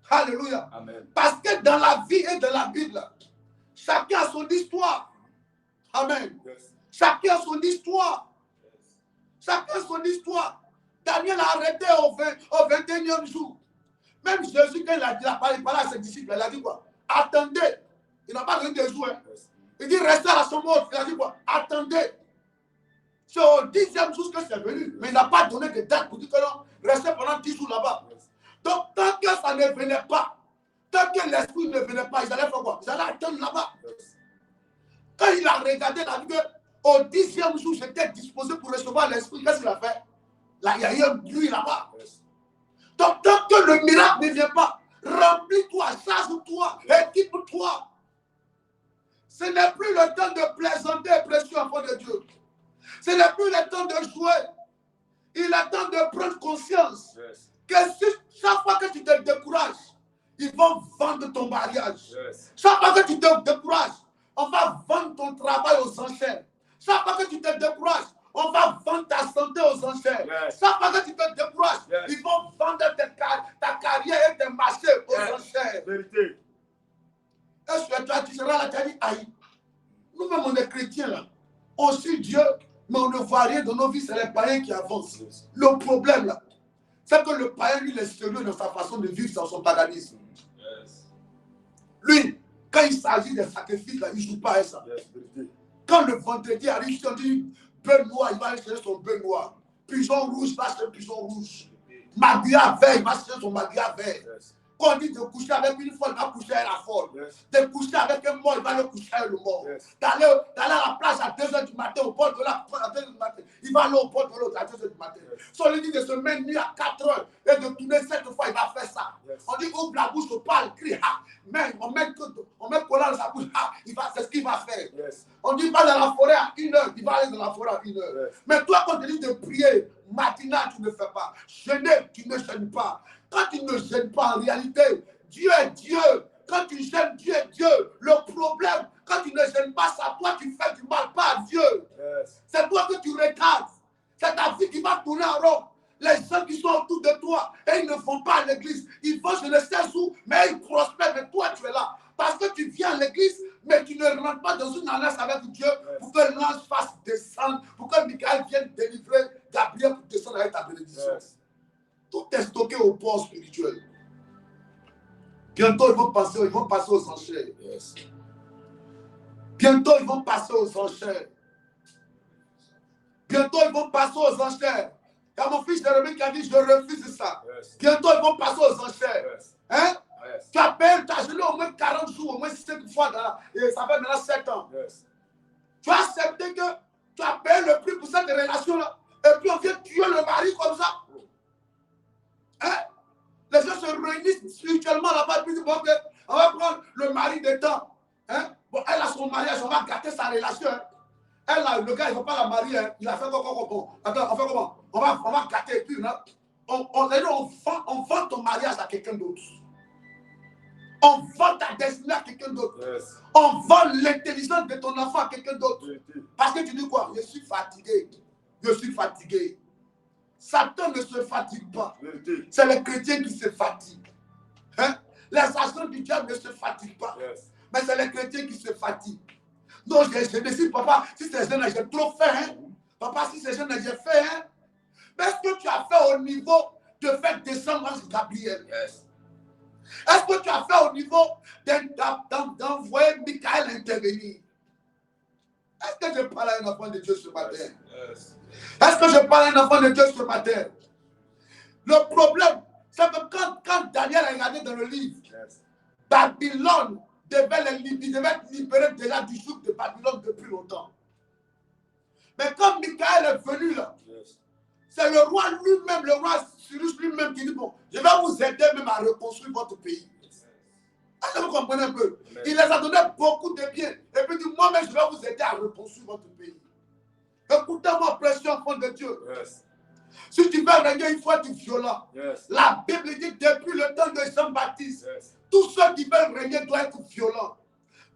Alléluia. Amen. Parce que dans la vie et dans la Bible, chacun a son histoire. Amen. Chacun a son histoire. Chacun a son histoire. Daniel a arrêté au 21e jour. Même Jésus, quand il a parlé à ses disciples, il a dit quoi? Attendez. Il n'a pas donné de jour. Il dit restez à son mot. Il a dit quoi? Attendez. C'est au 10e jour que c'est venu. Mais il n'a pas donné de date pour dire que non, restez pendant 10 jours là-bas. Donc, tant que ça ne venait pas, tant que l'esprit ne venait pas, ils allaient faire quoi? Ils allaient attendre là-bas. Quand il a regardé, il a dit qu'au 10e jour, j'étais disposé pour recevoir l'esprit. Qu'est-ce qu'il a fait? Là, il y a eu un bruit là-bas. Donc, tant que le miracle ne vient pas, remplis-toi, charge-toi, équipe-toi. Ce n'est plus le temps de plaisanter, précieux enfant de Dieu. Ce n'est plus le temps de jouer. Il est temps de prendre conscience Yes. que chaque fois que tu te décourages, ils vont vendre ton mariage. Yes. Chaque fois que tu te décourages, on va vendre ton travail aux enchères. Chaque fois que tu te décourages, on va vendre ta santé aux enchères. Yes. Chaque fois que tu te décourages, Yes. ils vont vendre ta carrière et tes marchés aux Yes. enchères. Vérité. Est-ce que toi, tu seras là, tu as dit, aïe, nous-mêmes, on est chrétiens là. On suit Dieu, mais on ne voit rien dans nos vies, c'est les païens qui avancent. Yes. Le problème là, c'est que le païen, lui, il est sérieux dans sa façon de vivre dans son paganisme. Yes. Lui, quand il s'agit des sacrifices, là, il ne joue pas à ça. Yes. Vérité. Quand le vendredi arrive, si on dit bœuf noir, il va aller chercher son bœuf noir. Pigeon rouge, il va chercher le pigeon rouge. Magria vert, il va chercher son magria vert. Yes. Quand on dit de coucher avec une folle, il va coucher avec la folle. Yes. De coucher avec un mort, il va le coucher avec le mort. Yes. D'aller à la plage à 2h du matin, au bord de la plage à 2h du matin, il va aller au bord de l'autre à 2h du matin. Yes. Si on lui dit de se mettre nuit à 4h et de tourner 7 fois, il va faire ça. Yes. On dit ouvre la bouche, on parle, crie, ah, mais on met collant dans sa bouche, ah, c'est ce qu'il va faire. Yes. On dit va dans la forêt à 1h, il va aller dans la forêt à 1h. Yes. Mais toi, quand tu dis de prier, matinal, tu ne fais pas. Jeûner, tu ne gênes pas. Quand tu ne gênes pas, en réalité, Dieu est Dieu. Quand tu gênes, Dieu est Dieu. Le problème, quand tu ne gênes pas, c'est à toi qui fais du mal, pas à Dieu. Yes. C'est toi que tu retardes. C'est ta vie qui va tourner en rond. Les gens qui sont autour de toi, et ils ne vont pas à l'église. Ils vont je ne sais où, mais ils prospèrent. Mais toi, tu es là. Parce que tu viens à l'église, mais tu ne rentres pas dans une alliance avec Dieu pour que l'ange fasse descendre, pour que Michael vienne délivrer Gabriel pour descendre avec ta bénédiction. Yes. Tout est stocké au port spirituel. Bientôt, ils vont passer aux enchères. Yes. Bientôt, ils vont passer aux enchères. Bientôt, ils vont passer aux enchères. Il y a mon fils Jérémie qui a dit, je refuse ça. Yes. Bientôt, ils vont passer aux enchères. Yes. Hein? Yes. Tu as payé ta gelée au moins 40 jours, au moins 5 fois, et ça fait maintenant 7 ans. Yes. Tu as accepté que tu as payé le prix pour cette relation-là. Et puis on vient tuer le mari comme ça. Hein? Les gens se réunissent spirituellement là-bas et puis disent, bon, okay, on va prendre le mari de temps. Hein? Bon, elle a son mariage, on va gâter sa relation. Hein? Elle, là, le gars, il ne va pas la marier. Hein? Il a fait comment? Attends, on fait comment? On va gâter. Et puis, là, on vend ton mariage à quelqu'un d'autre. On vend ta destinée à quelqu'un d'autre. Yes. On vend l'intelligence de ton enfant à quelqu'un d'autre. Vérité. Parce que tu dis quoi? Je suis fatigué. Je suis fatigué. Satan ne se fatigue pas. Vérité. C'est les chrétiens qui se fatiguent. Hein? Les agents du diable ne se fatiguent pas. Yes. Mais c'est les chrétiens qui se fatiguent. Donc je décide, papa, si c'est jeune, j'ai trop fait. Hein? Papa, si c'est jeune, j'ai fait. Hein? Mais est-ce que tu as fait au niveau de faire descendre l'ange Gabriel? Yes. Est-ce que tu as fait au niveau d'envoyer Michael intervenir? Est-ce que je parle à un enfant de Dieu ce matin? Yes. Est-ce que je parle à un enfant de Dieu ce matin? Le problème, c'est que quand Daniel a regardé dans le livre, Yes. Babylone devait être libéré déjà du joug de Babylone depuis longtemps. Mais quand Michael est venu là, Yes. c'est le roi lui-même, le roi Cyrus lui-même qui dit, bon, je vais vous aider même à reconstruire votre pays. Est-ce que vous comprenez un peu? Amen. Il les a donné beaucoup de biens. Et puis il dit, moi-même, je vais vous aider à reconstruire votre pays. Écoutez-moi, précieux enfant de Dieu. Yes. Si tu veux régner, il faut être violent. Yes. La Bible dit depuis le temps de Jean-Baptiste, Yes. tous ceux qui veulent régner doivent être violents.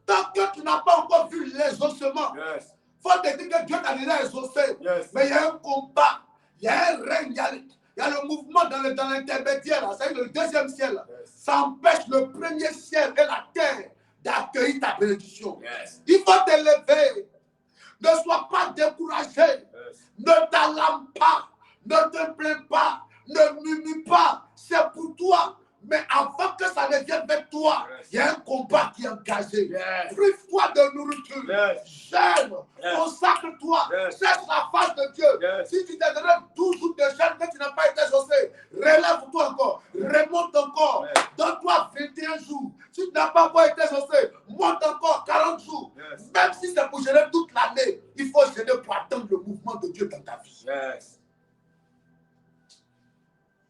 Tant que tu n'as pas encore vu l'exaucement, Yes. il faut te dire que Dieu t'a déjà exaucé. Yes. Mais il y a un combat, il y a un règne, il y a le mouvement dans l'intermédiaire, c'est le deuxième ciel. Yes. Ça empêche le premier ciel et la terre d'accueillir ta bénédiction. Yes. Il faut te lever. Ne sois pas découragé. Yes. Ne t'alarme pas. Ne te plains pas. Ne murmure pas. C'est pour toi. Mais avant que ça ne vienne vers toi, Yes. il y a un combat qui est engagé. Yes. Prive-toi de nourriture. Yes. Jeûne. Yes. Consacre-toi. Yes. Cherche la face de Dieu. Yes. Si tu t'es donné 12 jours de jeûne que tu n'as pas été exaucé, relève-toi encore. Remonte encore. Yes. Donne-toi 21 jours. Si tu n'as pas encore été exaucé, monte encore 40 jours. Yes. Même si c'est pour gêner toute l'année, il faut gêner pour attendre le mouvement de Dieu dans ta vie. Yes.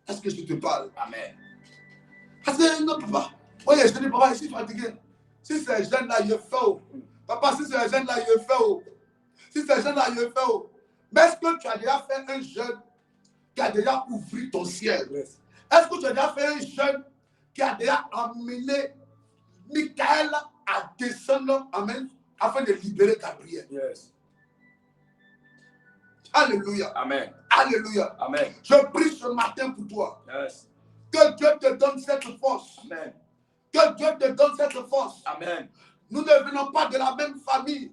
Est-ce que je te parle? Amen. Parce que non, papa. Oui, je te dis, papa, je suis fatigué. Si c'est jeune là, il fait. Papa, si c'est jeune là, il fait. Si c'est jeune là, il fait. Mais est-ce que tu as déjà fait un jeûne qui a déjà ouvert ton ciel? Yes. Est-ce que tu as déjà fait un jeûne qui a déjà amené Michael à descendre, amen, afin de libérer Gabriel? Yes. Alléluia. Amen. Alléluia. Amen. Je prie ce matin pour toi. Yes. Que Dieu te donne cette force. Amen. Que Dieu te donne cette force. Amen. Nous ne venons pas de la même famille.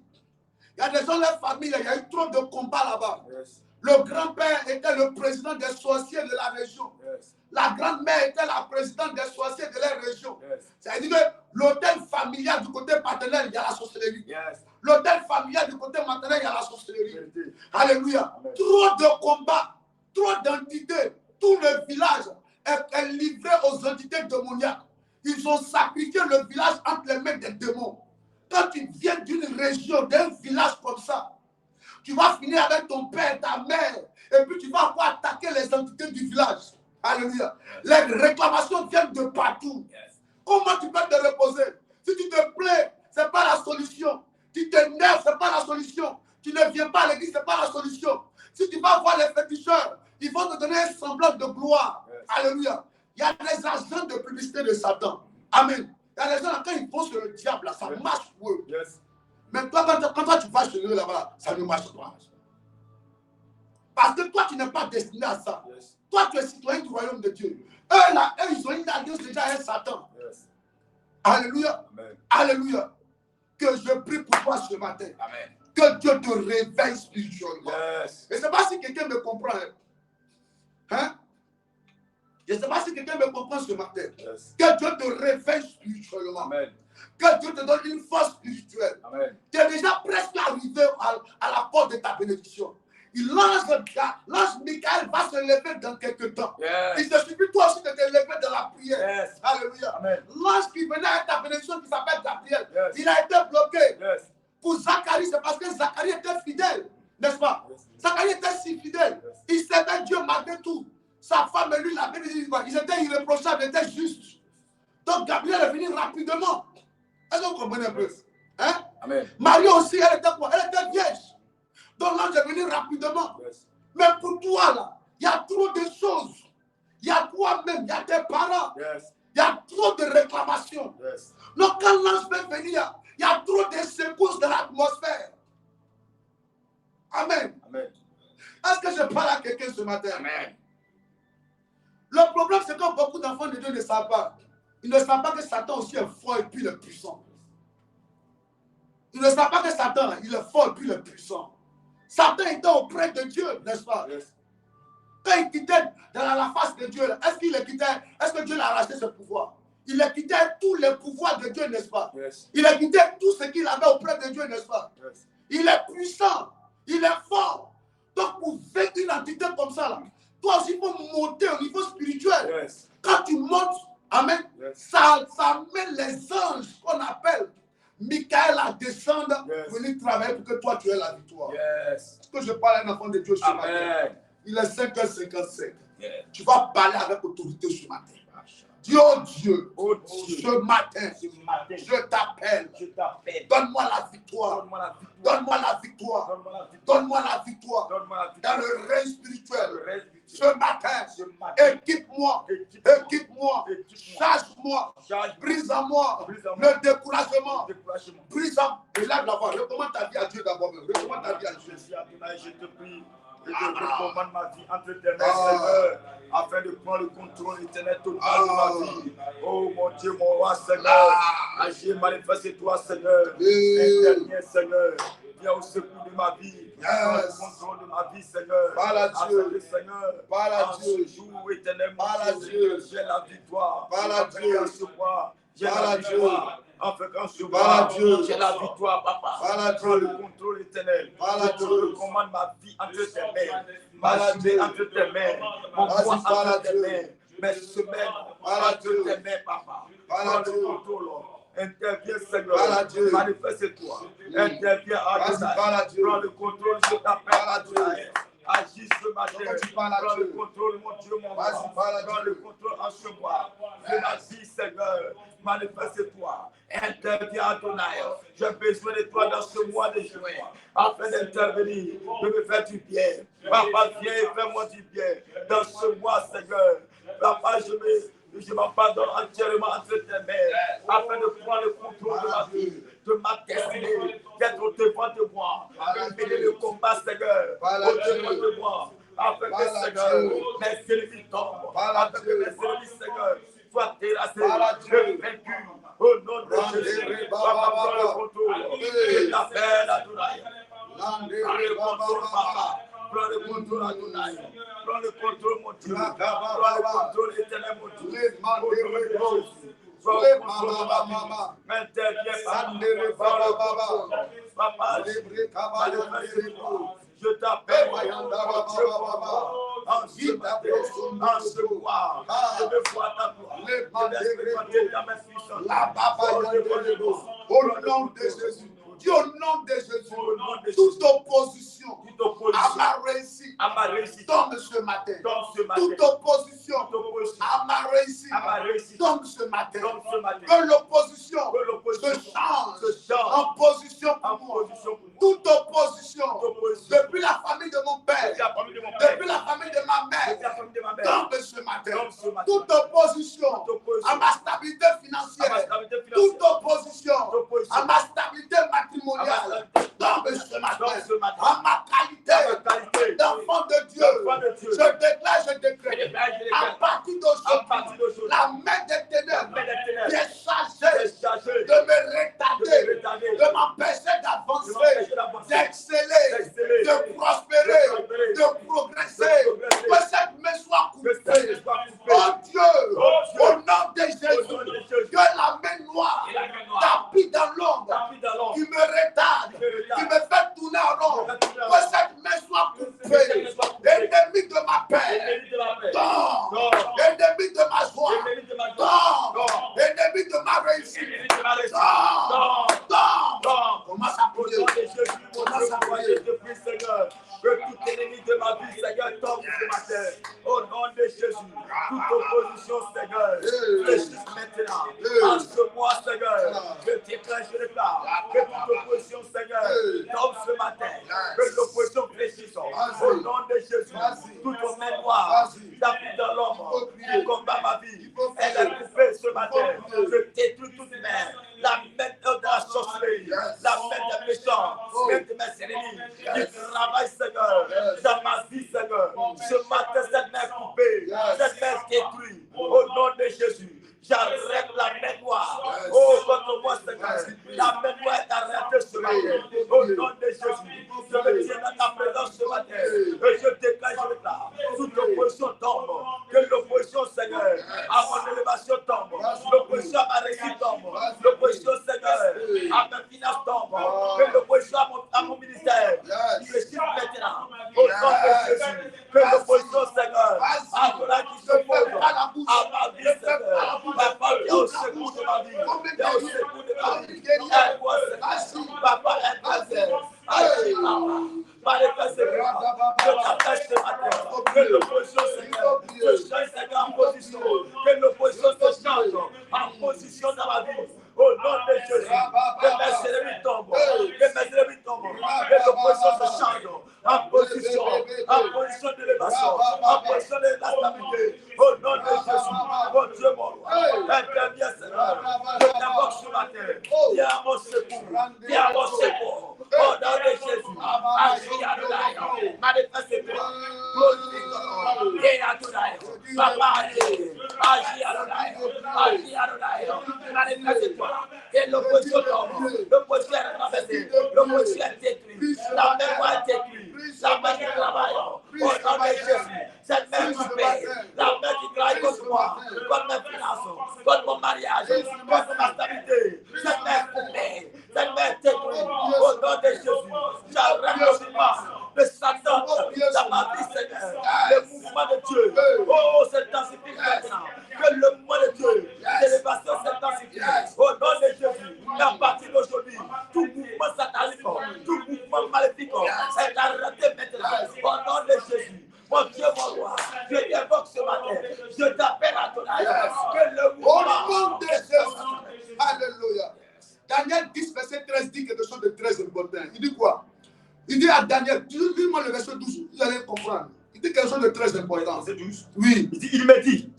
Il y a des gens, leur famille, il y a eu trop de combats là-bas. Yes. Le grand-père était le président des sorciers de la région. Yes. La grand-mère était la présidente des sorciers de la région. Yes. C'est-à-dire que l'hôtel familial du côté paternel, il y a la sorcellerie. Yes. L'hôtel familial du côté maternel, il y a la sorcellerie. Vérité. Alléluia. Amen. Trop de combats, trop d'entités. Tout le village est livré aux entités démoniaques. Ils ont sacrifié le village entre les mains des démons. Quand tu viens d'une région, d'un village comme ça, tu vas finir avec ton père, ta mère, et puis tu vas encore attaquer les entités du village. Alléluia. Les réclamations viennent de partout. Yes. Comment tu peux te reposer? Si tu te plais, ce n'est pas la solution. Tu t'énerves, ce n'est pas la solution. Tu ne viens pas à l'église, ce n'est pas la solution. Si tu vas voir les féticheurs, ils vont te donner un semblant de gloire. Yes. Alléluia. Il y a des agents de publicité de Satan. Amen. Il y a des gens, quand ils vont sur le diable, là, ça Yes. marche pour eux. Yes. Mais toi, quand toi, tu vas chez eux là-bas, ça ne marche pas. Parce que toi, tu n'es pas destiné à ça. Yes. Toi, tu es citoyen du royaume de Dieu. Eux, là, eux, ils ont une alliance déjà avec Satan. Yes. Alléluia. Amen. Alléluia. Que je prie pour toi ce matin. Amen. Que Dieu te réveille spirituellement. Yes. Je ne sais pas si quelqu'un me comprend. Hein? Je ne sais pas si quelqu'un me comprend ce matin. Yes. Que Dieu te réveille spirituellement. Amen. Que Dieu te donne une force spirituelle. Amen. Tu es déjà presque arrivé à la porte de ta bénédiction. L'ange Michael va se lever dans quelques temps. Yes. Il te suffit toi aussi de te lever dans la prière. Yes. Alléluia. Amen. L'ange qui venait avec ta bénédiction qui s'appelle Gabriel, Yes. il a été bloqué. Yes. Pour Zacharie, c'est parce que Zacharie était fidèle. N'est-ce pas? Yes. Zacharie était si fidèle. Yes. Il servait Dieu malgré tout. Sa femme et lui, la Bible dit, ils étaient irréprochables, ils étaient justes. Donc Gabriel est venu rapidement. Est-ce que vous comprenez un peu? Hein? Amen. Marie aussi, elle était quoi? Elle était vierge. Donc l'ange est venu rapidement. Yes. Mais pour toi, là, il y a trop de choses. Il y a toi-même, il y a tes parents. Yes. Il y a trop de réclamations. Yes. Donc quand l'ange peut venir, il y a trop de secousses dans l'atmosphère. Amen. Amen. Est-ce que je parle à quelqu'un ce matin? Amen. Le problème, c'est que beaucoup d'enfants de Dieu ne savent pas. Ils ne savent pas que Satan aussi est fort et puis il est puissant. Ils ne savent pas que Satan, il est fort et puis il est puissant. Satan était auprès de Dieu, n'est-ce pas? Yes. Quand il quittait dans la face de Dieu, est-ce qu'il le quittait? Est-ce que Dieu l'a arraché ce pouvoir? Il a quitté tous les pouvoirs de Dieu, n'est-ce pas? Yes. Il a quitté tout ce qu'il avait auprès de Dieu, n'est-ce pas? Yes. Il est puissant, il est fort. Donc pour vaincre une entité comme ça, là, toi aussi il faut monter au niveau spirituel. Yes. Quand tu montes, amen, Yes. ça amène les anges qu'on appelle Michael à descendre, Yes. venir travailler pour que toi tu aies la victoire. Yes. Est-ce que je parle à un enfant de Dieu ce matin? Amen. Il est 5h55. Yes. Tu vas parler avec autorité ce matin. Dis, oh Dieu, Oh Dieu. ce matin, Ce matin, je t'appelle. je t'appelle. Donne-moi la victoire. Donne-moi la victoire. Donne-moi la victoire. Donne-moi la victoire. Donne-moi la victoire. Donne-moi la Dans victoire. le règne spirituel. Le reste du Ce matin, Ce matin, équipe-moi. équipe-moi. Équipe-moi. Équipe-moi. Charge-moi. Charge-moi. Brise en moi Brise-en-moi. le découragement. Découragement. Brise en. Élève la voix. Recommande ta vie à Dieu d'abord. Recommande ta vie à Dieu. Je suis Adonai, je te prie. Je te recommande ma vie entre tes mains, Seigneur, afin de prendre le contrôle éternel total de ma vie. Oh mon Dieu, mon roi, Seigneur. Agis, manifeste-toi, Seigneur. Interviens, Seigneur. Viens au secours de ma vie. Prends le contrôle de ma vie, Seigneur. Parle à Dieu. Afin que, Seigneur, Parle à en Dieu. ce jour éternellement, Parle à Dieu. j'ai la victoire. Parle à Afin Dieu. qu'en ce mois, j'ai Parle la à Dieu. victoire. Afin qu'en ce Parle à mois, Dieu. j'ai la victoire, papa. Parle à Prends Dieu. le contrôle éternel. Parle à Je te Dieu. recommande ma vie entre tes mains. Parle à Ma Dieu. journée entre tes mains. Mon Vas-y, poids parle à entre tes Dieu. mains. Mes semaines Parle à entre Dieu. tes mains, papa. Parle à Prends Dieu. le contrôle. Interviens, Seigneur. Parle à Dieu. Manifeste-toi. Interviens, Vas-y, Adonai. parle à Dieu. Prends le contrôle, je Parle à t'appelle. Dieu. Agis ce matin. Vas-y, parle à Prends le Dieu. contrôle, mon Dieu, mon Vas-y, roi. parle à Prends Dieu. le contrôle en ce mois. Je l'agis, Seigneur. Manifeste-toi. Interviens, Adonai. J'ai besoin de toi dans ce mois de juin, afin d'intervenir, de me faire du bien. Papa, viens et fais-moi du bien dans ce mois, Seigneur. Papa, je m'abandonne entièrement entre tes mains, afin de prendre le contrôle de ma vie, de ma destinée, d'être au devant de moi, de mener le combat, Seigneur, au devant de moi, afin que, Seigneur, mes ennemis tombent, afin que mes ennemis, Seigneur, soient terrassés, vaincus. Au nom de Jésus, Papa, prends le contrôle. Je t'appelle Adonai. Prends le contrôle, Papa. Prends le contrôle, Adonai. Prends le contrôle, mon Dieu. Prends le contrôle, éternel, mon Dieu. Prends le contrôle, Papa. Interviens, Papa. Papa, je t'appelle, mon Dieu, en ce matin, en ce mois, je veux voir ta gloire. Je veux expérimenter ta puissance. Au nom de Jésus. Dis au nom de Jésus, toute opposition à ma réussite tombe ce matin. Toute opposition à ma réussite tombe ce matin. Que l'opposition se change en position pour moi. Toute opposition depuis la famille de mon père, depuis la famille de ma mère, tombe ce matin. Toute opposition à ma stabilité financière, toute opposition à ma stabilité matrimoniale, tombe ce matin. À ma qualité d'enfant de Dieu, je déclare, à partir d'aujourd'hui, la main des ténèbres qui est chargée de me retarder, de m'empêcher d'avancer, d'exceller, de prospérer, de progresser, que cette main soit coupée. Oh Dieu, au nom de Jésus, que la main noire tapis dans l'ombre, qui me retarde, qui me fait tourner en rond, que cette main soit coupée. Ennemi de ma paix, tombe. Ennemi de ma joie, tombe. Ennemi de ma réussite, tombe. Commence à prier. Commence à prier. Que tout ennemi de ma vie, Seigneur, tombe ce matin. Au nom de Jésus, toute opposition, Seigneur, fléchisse maintenant. En ce mois, Seigneur, je déclare, je déclare que toute opposition, Seigneur, tombe ce matin. Que l'opposition fléchisse. Au nom de Jésus, toute main noire, tapis dans l'ombre, qui combat ma vie, elle est coupée ce matin. Je détruis toute main. La main de la sorcellerie, la main des méchants, même de mes ennemis, qui travaillent, Seigneur, dans ma vie, Seigneur. Ce matin, cette main coupée, cette main détruite, au nom de Jésus. J'arrête la main noire. Oh, contre moi, Seigneur. La main noire est arrêtée ce matin. Au nom de Jésus. Je me tiens dans ta présence ce matin. Et je déclare, toute opposition tombe. Que l'opposition, Seigneur, à mon élévation tombe. L'opposition à ma réussite tombe. L'opposition, Seigneur, à mes finances tombe. Que l'opposition à mon ministère, qui réussit maintenant. Au nom de Jésus. Que l'opposition, Seigneur, à cela qui se pose à ma vie, Seigneur. Papa, viens au secours de ma vie. Viens au secours de ma vie. Aide-moi, Seigneur. Papa, aide-moi, Seigneur. Agis, Papa. Par les faits, Seigneur. Je t'appelle ce matin. Que l'opposition, Seigneur, se change, Seigneur, en position. Que l'opposition se change en position dans ma vie. Au nom de Jésus, que mes ennemis tombent. Que mes ennemis tombent. Que l'opposition se change en position d'élévation, en position de la stabilité. Au nom de Jésus, mon Dieu, mon roi, interviens, Seigneur. Je t'invoque ce matin. Viens à mon secours. Viens à mon secours. Au nom de Jésus, agis, Adonai. Manifeste-toi. Glorifie-toi. Viens, Adonai. Papa, agis, Adonai. Agis, Adonai. Manifeste-toi. Et l'opposition tombe. L'opposition est renversée. L'opposition est détruite. La mémoire est détruite. La main qui travaille. Au nom de Jésus. Cette main coupée. La main qui travaille contre moi. Contre mes finances. Contre mon mariage. Contre ma stabilité. Cette main coupée. Cette main détruite. Au nom de Jésus. J'arrête le mouvement de Satan dans ma vie, Seigneur. Le mouvement de Dieu. Oh, c'est intensifie maintenant. Que le mouvement de Dieu, l'élévation s'intensifie. Au nom de Jésus. À partir d'aujourd'hui, tout mouvement satanique, tout mouvement maléfique est arrêté maintenant. Au nom de Jésus. Mon Dieu, mon roi, je t'invoque ce matin. Je t'appelle à ton aide. Que le mouvement au nom de Jésus. Alléluia. Daniel 10, verset 13 dit quelque chose de très important. Il dit quoi? Il dit à Daniel, dis-moi le verset 12, vous allez comprendre. Il dit quelque chose de très important. Verset 12. Oui. Il me dit,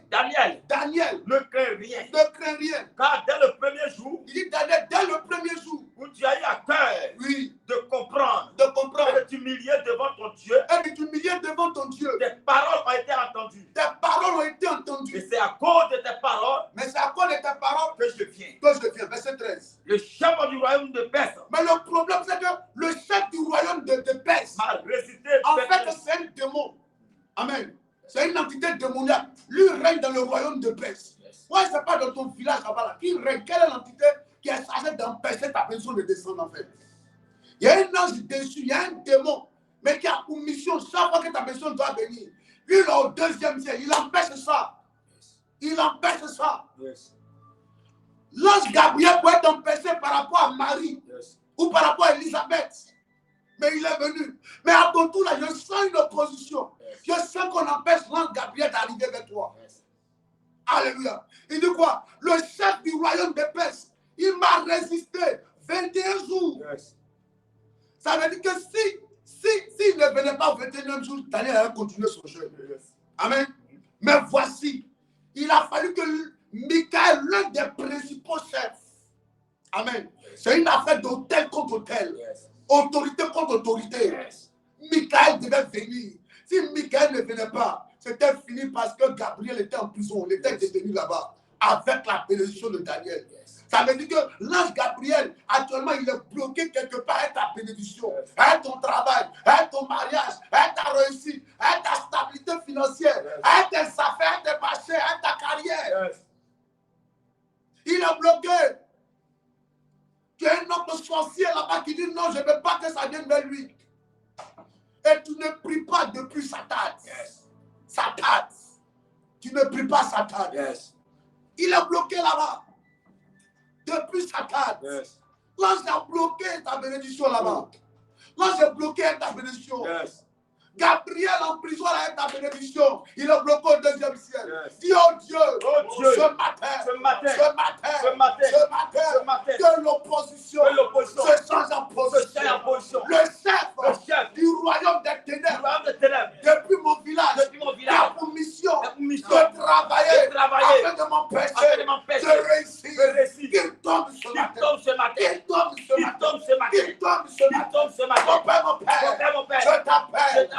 Daniel, ne crains rien. ne crains rien. Car dès le premier jour, Il dit Daniel, dès le premier jour, où tu as eu à cœur oui, de comprendre comprendre et de t'humilier devant ton Dieu, et de t'humilier devant ton Dieu, tes paroles ont été entendues. tes paroles ont été Et entendues. c'est à cause de tes paroles Mais c'est à cause de tes paroles que je viens. que je viens. Verset 13. Le chef du royaume de Perse Mais le problème, c'est que le chef du royaume de Perse, m'a récité. en fait, c'est un démon. Amen. C'est une entité démoniaque. Lui règne dans le royaume de Perse. Ouais, c'est pas dans ton village là-bas. Qui règne? Quelle est l'entité qui est chargée d'empêcher ta personne de descendre en fait? Il y a un ange dessus, il y a un démon, mais qui a pour mission, chaque fois que ta personne doit venir. Lui, il est au deuxième ciel, il empêche ça. Il empêche ça. Yes. L'ange Gabriel peut être empêché par rapport à Marie ou par rapport à Élisabeth. Mais il est venu. Mais à ton tour, là, je sens une opposition. Je sens qu'on empêche l'ange Gabriel d'arriver vers toi. Alléluia. Il dit quoi? Le chef du royaume de Perse, il m'a résisté 21 jours. Yes. Ça veut dire que s'il ne venait pas au 21e jour, Daniel allait continuer son jeûne. Yes. Amen. Mais voici, il a fallu que Michael, l'un des principaux chefs, amen, c'est une affaire d'autel contre autel, autorité contre autorité. Michael devait venir. Si Michael ne venait pas, c'était fini parce que Gabriel était en prison, il était détenu là-bas, avec la bénédiction de Daniel. Ça veut dire que l'ange Gabriel, actuellement, il est bloqué quelque part avec ta bénédiction, avec ton travail, avec ton mariage, avec ta réussite, avec ta stabilité financière, avec tes affaires, tes marchés, avec ta carrière. Il est bloqué. Tu as un autre sorcier là-bas qui dit non, je ne veux pas que ça vienne vers lui. Et tu ne pries pas depuis Satan. Satan. Tu ne pries pas Satan. Il est bloqué là-bas. Depuis Satan. L'ange a bloqué ta bénédiction là-bas. L'ange a bloqué ta bénédiction. Gabriel en prison avec ta bénédiction. Il est bloqué au deuxième ciel. Dis oh Dieu, ce matin, que l'opposition se change en position. Le chef du royaume des ténèbres, depuis mon village, qui a pour mission de travailler afin de m'empêcher de réussir. Qu'il tombe ce matin. Mon père, je t'appelle.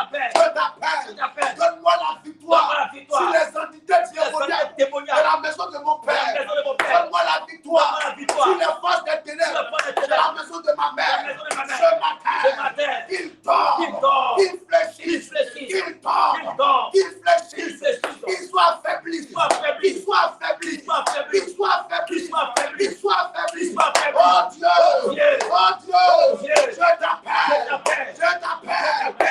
Donne-moi la victoire sur les entités démoniaques de la maison de mon père. Donne-moi la victoire sur les forces des ténèbres de la maison de ma mère. Ce matin, qu'il tombe, qu'il fléchisse, qu'il tombe, qu'il fléchisse, qu'il soit affaibli, qu'il soit affaibli, qu'il soit affaibli, qu'il soit affaibli. Oh Dieu, je t'appelle.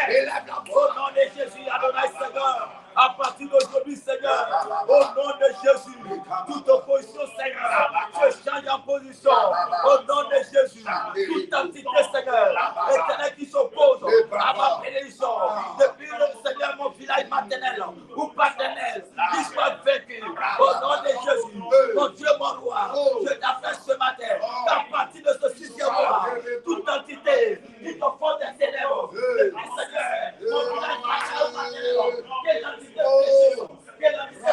Élève la voix. Au nom de Jésus, Adonai Seigneur, à partir d'aujourd'hui, Seigneur, au nom de Jésus, toute opposition, Seigneur, je change en position. Au nom de Jésus, toute entité, Seigneur, éternel qui s'oppose à ma bénédiction, depuis le Seigneur, mon village maternel ou paternel, qui soit vaincu. Au nom de Jésus, mon Dieu, mon roi, je t'appelle ce matin, qu'à partir de ce sixième mois, toute entité qui te font des ténèbres, Seigneur, mon village maternel ou paternel, quelle entité péché, quelle entité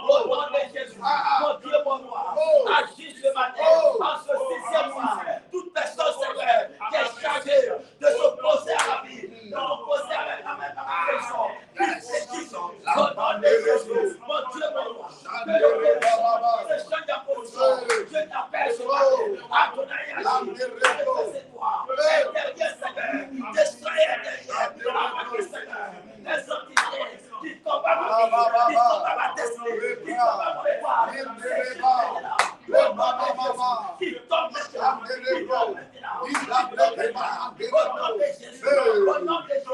au nom de Jésus, mon Dieu, mon roi, agis ce matin, en ce sixième mois, toute personne, Seigneur, qui est chargée de s'opposer à la vie, de s'opposer avec la même personne, au nom de Jésus, mon Dieu, mon roi, je change en position, je t'appelle ce matin, Adonai agis, c'est toi, interviens, Seigneur, destroyer derrière, Seigneur, les entités qui tombent à ma vie, qui tombent à ma destinée, qui tombent à mon pouvoir, qui tombent maintenant, au nom de Jésus, au nom de Jésus,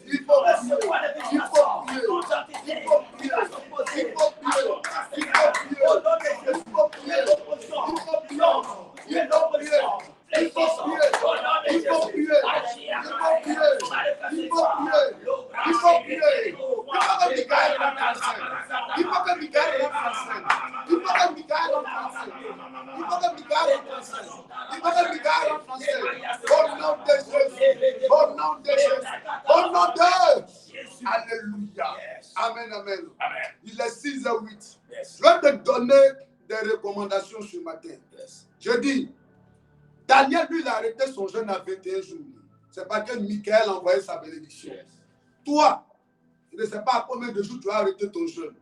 il faut recevoir les visitations, toute entité qui va s'opposer à ton Seigneur, au nom de Jésus, il y a l'opposition, il y a l'opposition. Il faut prier. Il faut prier. Il faut prier. Il faut prier. Il faut que Michael rentre en scène. Il faut que Michael rentre en scène. Il faut que Michael rentre en scène. Il faut que Michael en français. Il connaît Michael en français. Au nom de Jésus. Au nom de Jésus. Au nom de Jésus. Alléluia. Amen, amen. Il est 6h08. Je vais te donner des recommandations ce matin. Je dis, Daniel, lui, il a arrêté son jeûne à 21 jours. C'est pas que Michael a envoyé sa bénédiction. Toi, je ne sais pas à combien de jours tu as arrêté ton jeûne.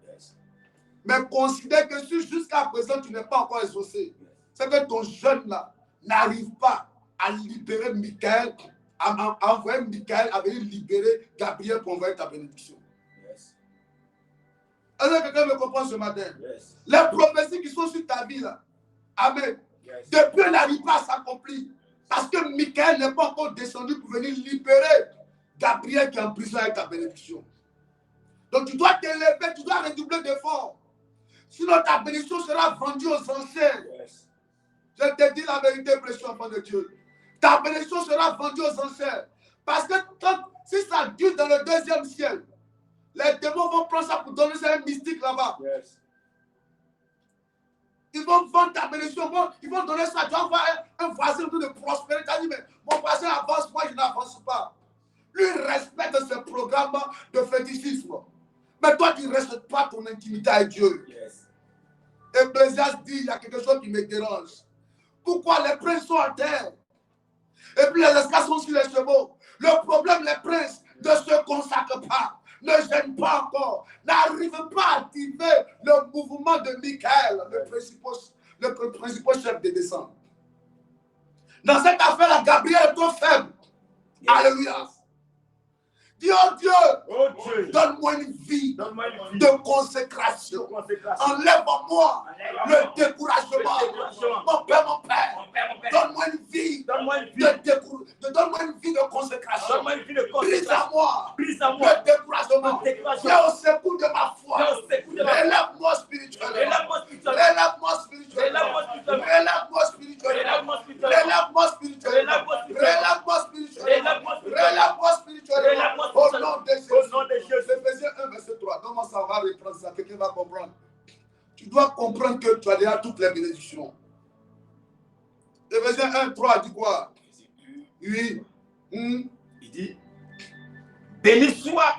Mais considère que si jusqu'à présent tu n'es pas encore exaucé, c'est que ton jeûne là n'arrive pas à libérer Michael, à envoyer Michael, à venir libérer Gabriel pour envoyer ta bénédiction. Est-ce que quelqu'un me comprend ce matin? Les prophéties qui sont sur ta vie là, amen. Depuis, elles n'arrivent pas à s'accomplir. Parce que Michael n'est pas encore descendu pour venir libérer Gabriel qui est en prison avec ta bénédiction. Donc tu dois t'élever, tu dois redoubler d'efforts. Sinon ta bénédiction sera vendue aux anciens. Je te dis la vérité, précieux enfant de Dieu. Ta bénédiction sera vendue aux anciens. Parce que si ça dure dans le deuxième ciel, les démons vont prendre ça pour donner ça à un mystique là-bas. Ils vont vendre ta bénédiction, ils vont donner ça. Tu vas voir un voisin de prospérité. Tu as dit, mais mon voisin avance, moi je n'avance pas. Lui, il respecte ce programme de fétichisme. Mais toi, tu ne respectes pas ton intimité avec Dieu. Ecclésiaste dit, il y a quelque chose qui me dérange. Pourquoi les princes sont à terre? Et puis les esclaves sont sur les chevaux. Le problème, les princes ne se consacrent pas, ne gênent pas encore, n'arrivent pas à activer le mouvement de Michael, le principal chef des descentes. Dans cette affaire-là, Gabriel est trop faible. Alléluia. Dis, oh Dieu, donne-moi une vie de consécration. Enlève-moi le découragement. Mon Père, donne-moi une vie de consécration. Brise à moi le découragement. Viens au secours de ma foi. Relève-moi spirituellement. Relève-moi spirituellement. Relève-moi spirituellement. Relève-moi spirituellement. Relève-moi spirituellement. Relève-moi spirituellement. Au nom de Jésus. Éphésiens 1, verset 3. Comment ça va reprendre ça? Quelqu'un va comprendre. Tu dois comprendre que tu as déjà toutes les bénédictions. Éphésiens 1, 3 dit quoi? Oui. Il dit, béni soit,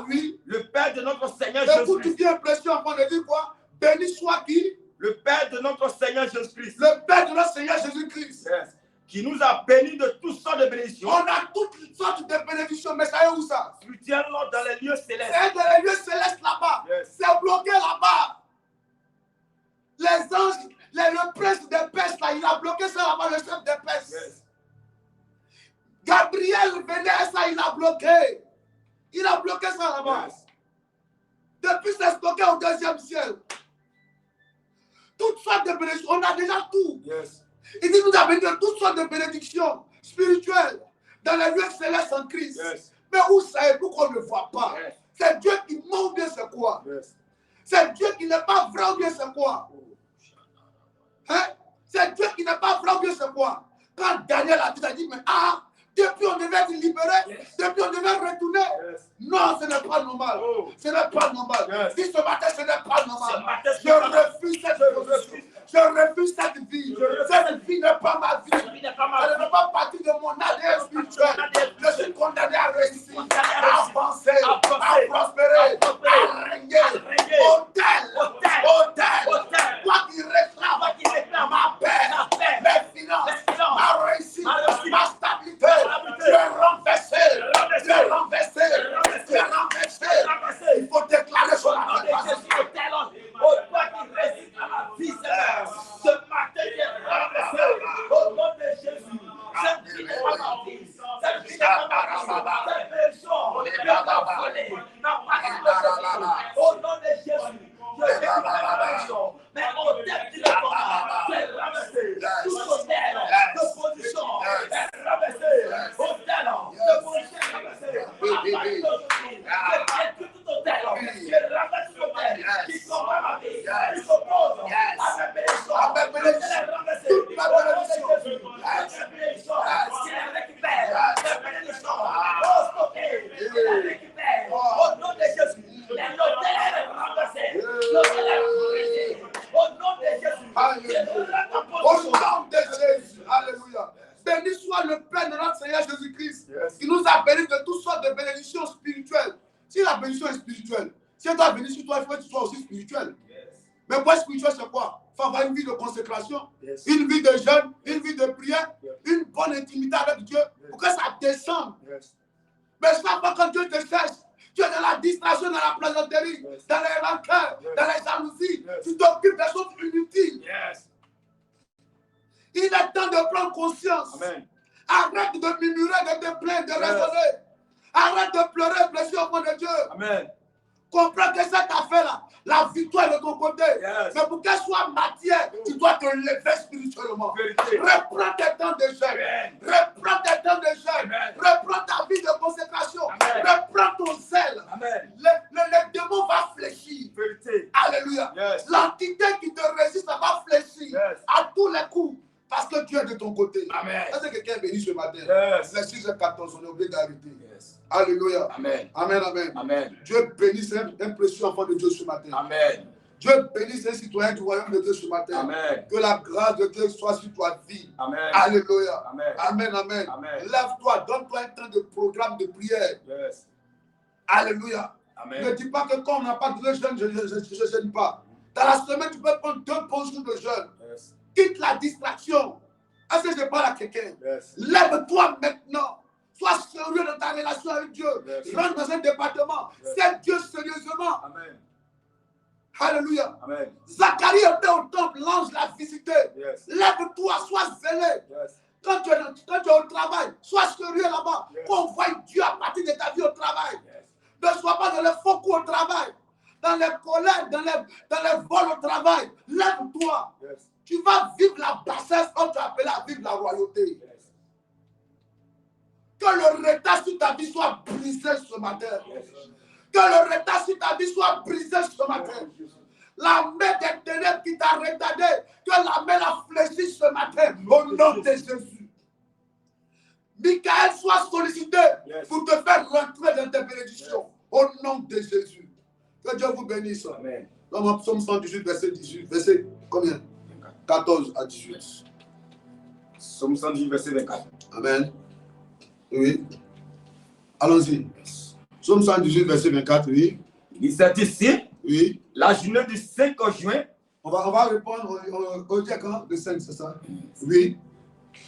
oui, le Père de notre Seigneur Jésus-Christ. Écoute, tu viens pression avant de dire quoi? Béni soit qui? Le Père de notre Seigneur Jésus-Christ. Le Père de notre Seigneur Jésus-Christ. Yes. Qui nous a bénis de toutes sortes de bénédictions. On a toutes sortes de bénédictions, mais ça est où ça? Spirituellement dans les lieux célestes. C'est dans les lieux célestes là-bas. Yes. C'est bloqué là-bas. Les anges, le prince des pestes là, il a bloqué ça là-bas, le chef des pestes. Yes. Gabriel venait ça, il a bloqué. Il a bloqué ça là-bas. Yes. Depuis, c'est bloqué au deuxième ciel. Toutes sortes de bénédictions, on a déjà tout. Yes. Il dit, nous avons de toutes sortes de bénédictions spirituelles dans les lieux célestes en Christ. Yes. Mais où ça est, pourquoi on ne voit pas? Yes. C'est Dieu qui ment ou bien c'est quoi? Yes. C'est Dieu qui n'est pas vrai ou bien c'est quoi? Hein? C'est Dieu qui n'est pas vrai ou bien c'est quoi? Quand Daniel a dit, il a dit, mais depuis on devait être libéré, yes. Depuis on devait retourner. Yes. Non, ce n'est pas normal. Oh. Ce n'est pas normal. Yes. Si ce matin, ce n'est pas normal. Je refuse cette vie. Je refuse cette vie. Cette vie n'est pas ma vie. Elle ne fait pas partie de mon ADN spirituel. Je suis condamné à réussir, à avancer, à prospérer, à régner. Hôtel. Quoi qui réclame ma paix, mes finances, ma réussite, ma stabilité. Tu es renversé. Il faut déclarer sur la tête. Toi qui résiste à ma vie, ce matin, tu es renversé. Au nom Yes. une vie de jeûne, une vie de prière, Yes. une bonne intimité avec Dieu, pour que ça descende. Yes. Mais chaque fois que Dieu te cherche, tu es dans la distraction, dans la plaisanterie, Yes. dans les rancœurs, Yes. dans les jalousies. Yes. Tu t'occupes des choses inutiles. Yes. Il est temps de prendre conscience. Amen. Arrête de murmurer, de te plaindre, de Yes. raisonner. Arrête de pleurer, blessé au nom de Dieu. Amen. Comprends que cette affaire-là, la victoire est de ton côté. Yes. Mais pour qu'elle soit matière, tu dois te lever spirituellement. Vérité. Reprends tes temps de jeûne. Amen. Reprends tes temps de jeûne. Amen. Reprends ta vie de consécration. Amen. Reprends ton zèle. Amen. Le démon va fléchir. Vérité. Alléluia. Yes. L'entité qui te résiste, elle va fléchir Yes. à tous les coups. Parce que Dieu est de ton côté. Amen. Est-ce que quelqu'un est béni ce matin? Yes. Les 6h14, on est obligé d'arrêter. Yes. Alléluia. Amen. Amen, amen. Amen. Dieu bénisse un précieux enfant de Dieu ce matin. Amen. Dieu bénisse un citoyen du royaume de Dieu ce matin. Amen. Que la grâce de Dieu soit sur ta vie. Amen. Alléluia. Amen. Amen, amen. Amen. Lève-toi, donne-toi un temps de programme de prière. Yes. Alléluia. Ne Amen. dis pas que quand on n'a pas de jeûne, je ne jeûne pas. Dans la semaine, tu peux prendre 2 bons jours de jeûne. Yes. Quitte la distraction. Est-ce que je parle à quelqu'un? Yes. Lève-toi maintenant. Sois sérieux dans ta relation avec Dieu. Yes. Rentre dans un département. Yes. C'est Dieu sérieusement. Amen. Alléluia. Amen. Zacharie était au temple, l'ange l'a visité. Yes. Lève-toi, sois zélé. Yes. Quand tu es au travail, sois sérieux là-bas. Yes. Qu'on voie Dieu à partir de ta vie au travail. Yes. Ne sois pas dans les faux coups au travail, dans les colères, dans les vols au travail. Lève-toi. Yes. Tu vas vivre la bassesse, on t'appelle à vivre la royauté. Yes. Que le retard sur ta vie soit brisé ce matin. Yes. Que le retard sur ta vie soit brisé ce matin. La main des ténèbres qui t'a retardé, que la main la fléchisse ce matin au nom de Jésus. Michael soit sollicité Yes. pour te faire rentrer dans tes bénédictions au nom de Jésus. Que Dieu vous bénisse. Amen. Dans Psaume 118, verset 18, verset combien? 14 à 18. Psaume 110, verset 24. Amen. Oui. Allons-y. Psaume 118, verset 24, oui. Il dit, c'est ici, Oui. la journée du 5 juin. On va répondre au diacre de 5, c'est ça? Oui.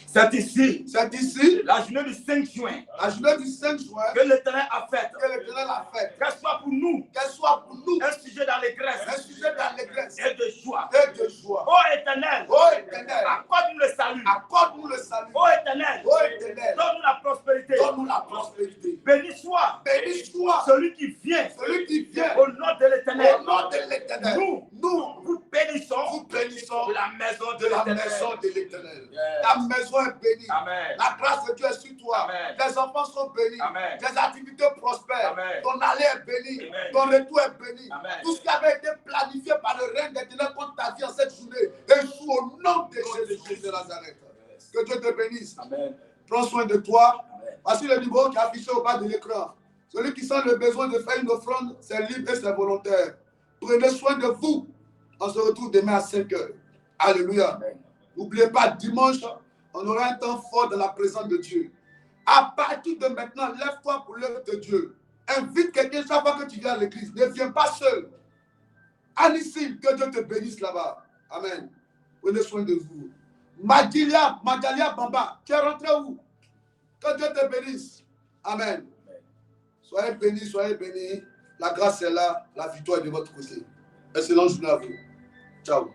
C'est ici, C'est ici, la journée du 5 juin, la journée du 5 juin, que l'Éternel a faite. que l'Éternel a fait. Qu'elle soit pour nous Qu'elle soit pour nous un sujet d'allégresse un sujet d'allégresse et de joie. et de joie. Ô Éternel, Ô Éternel, accorde-nous le salut. accorde-nous le salut. Ô Éternel, Ô Éternel, donne-nous la prospérité. donne-nous la prospérité. Béni soit Béni soit celui qui vient celui qui vient au nom de l'Éternel. au nom de l'Éternel. Nous Nous bénissons vous bénissons de la maison de la l'Éternel. maison de l'Éternel. Yes. Ta maison est bénie. Amen. La grâce de Dieu est sur toi. Amen. Les enfants sont bénis. Amen. Les activités prospèrent. Amen. Ton aller est béni. Amen. Ton retour est béni. Amen. Tout ce qui avait été planifié par le règne d'Éternel contre ta vie en cette journée échoue au nom de Jésus-Christ de Nazareth. Yes. Que Dieu te bénisse. Amen. Prends soin de toi. Amen. Voici le numéro qui est affiché au bas de l'écran. Celui qui sent le besoin de faire une offrande, c'est libre et c'est volontaire. Prenez soin de vous. On se retrouve demain à 5 h. Alléluia. Amen. N'oubliez pas, dimanche, on aura un temps fort dans la présence de Dieu. À partir de maintenant, lève-toi pour l'œuvre de Dieu. Invite quelqu'un chaque fois que tu viens à l'église. Ne viens pas seul. Anissim, que Dieu te bénisse là-bas. Amen. Prenez soin de vous. Madalia Bamba, tu es rentré où? Que Dieu te bénisse. Amen. Soyez bénis, soyez bénis. La grâce est là, la victoire est de votre côté. Excellente journée à vous. Ciao.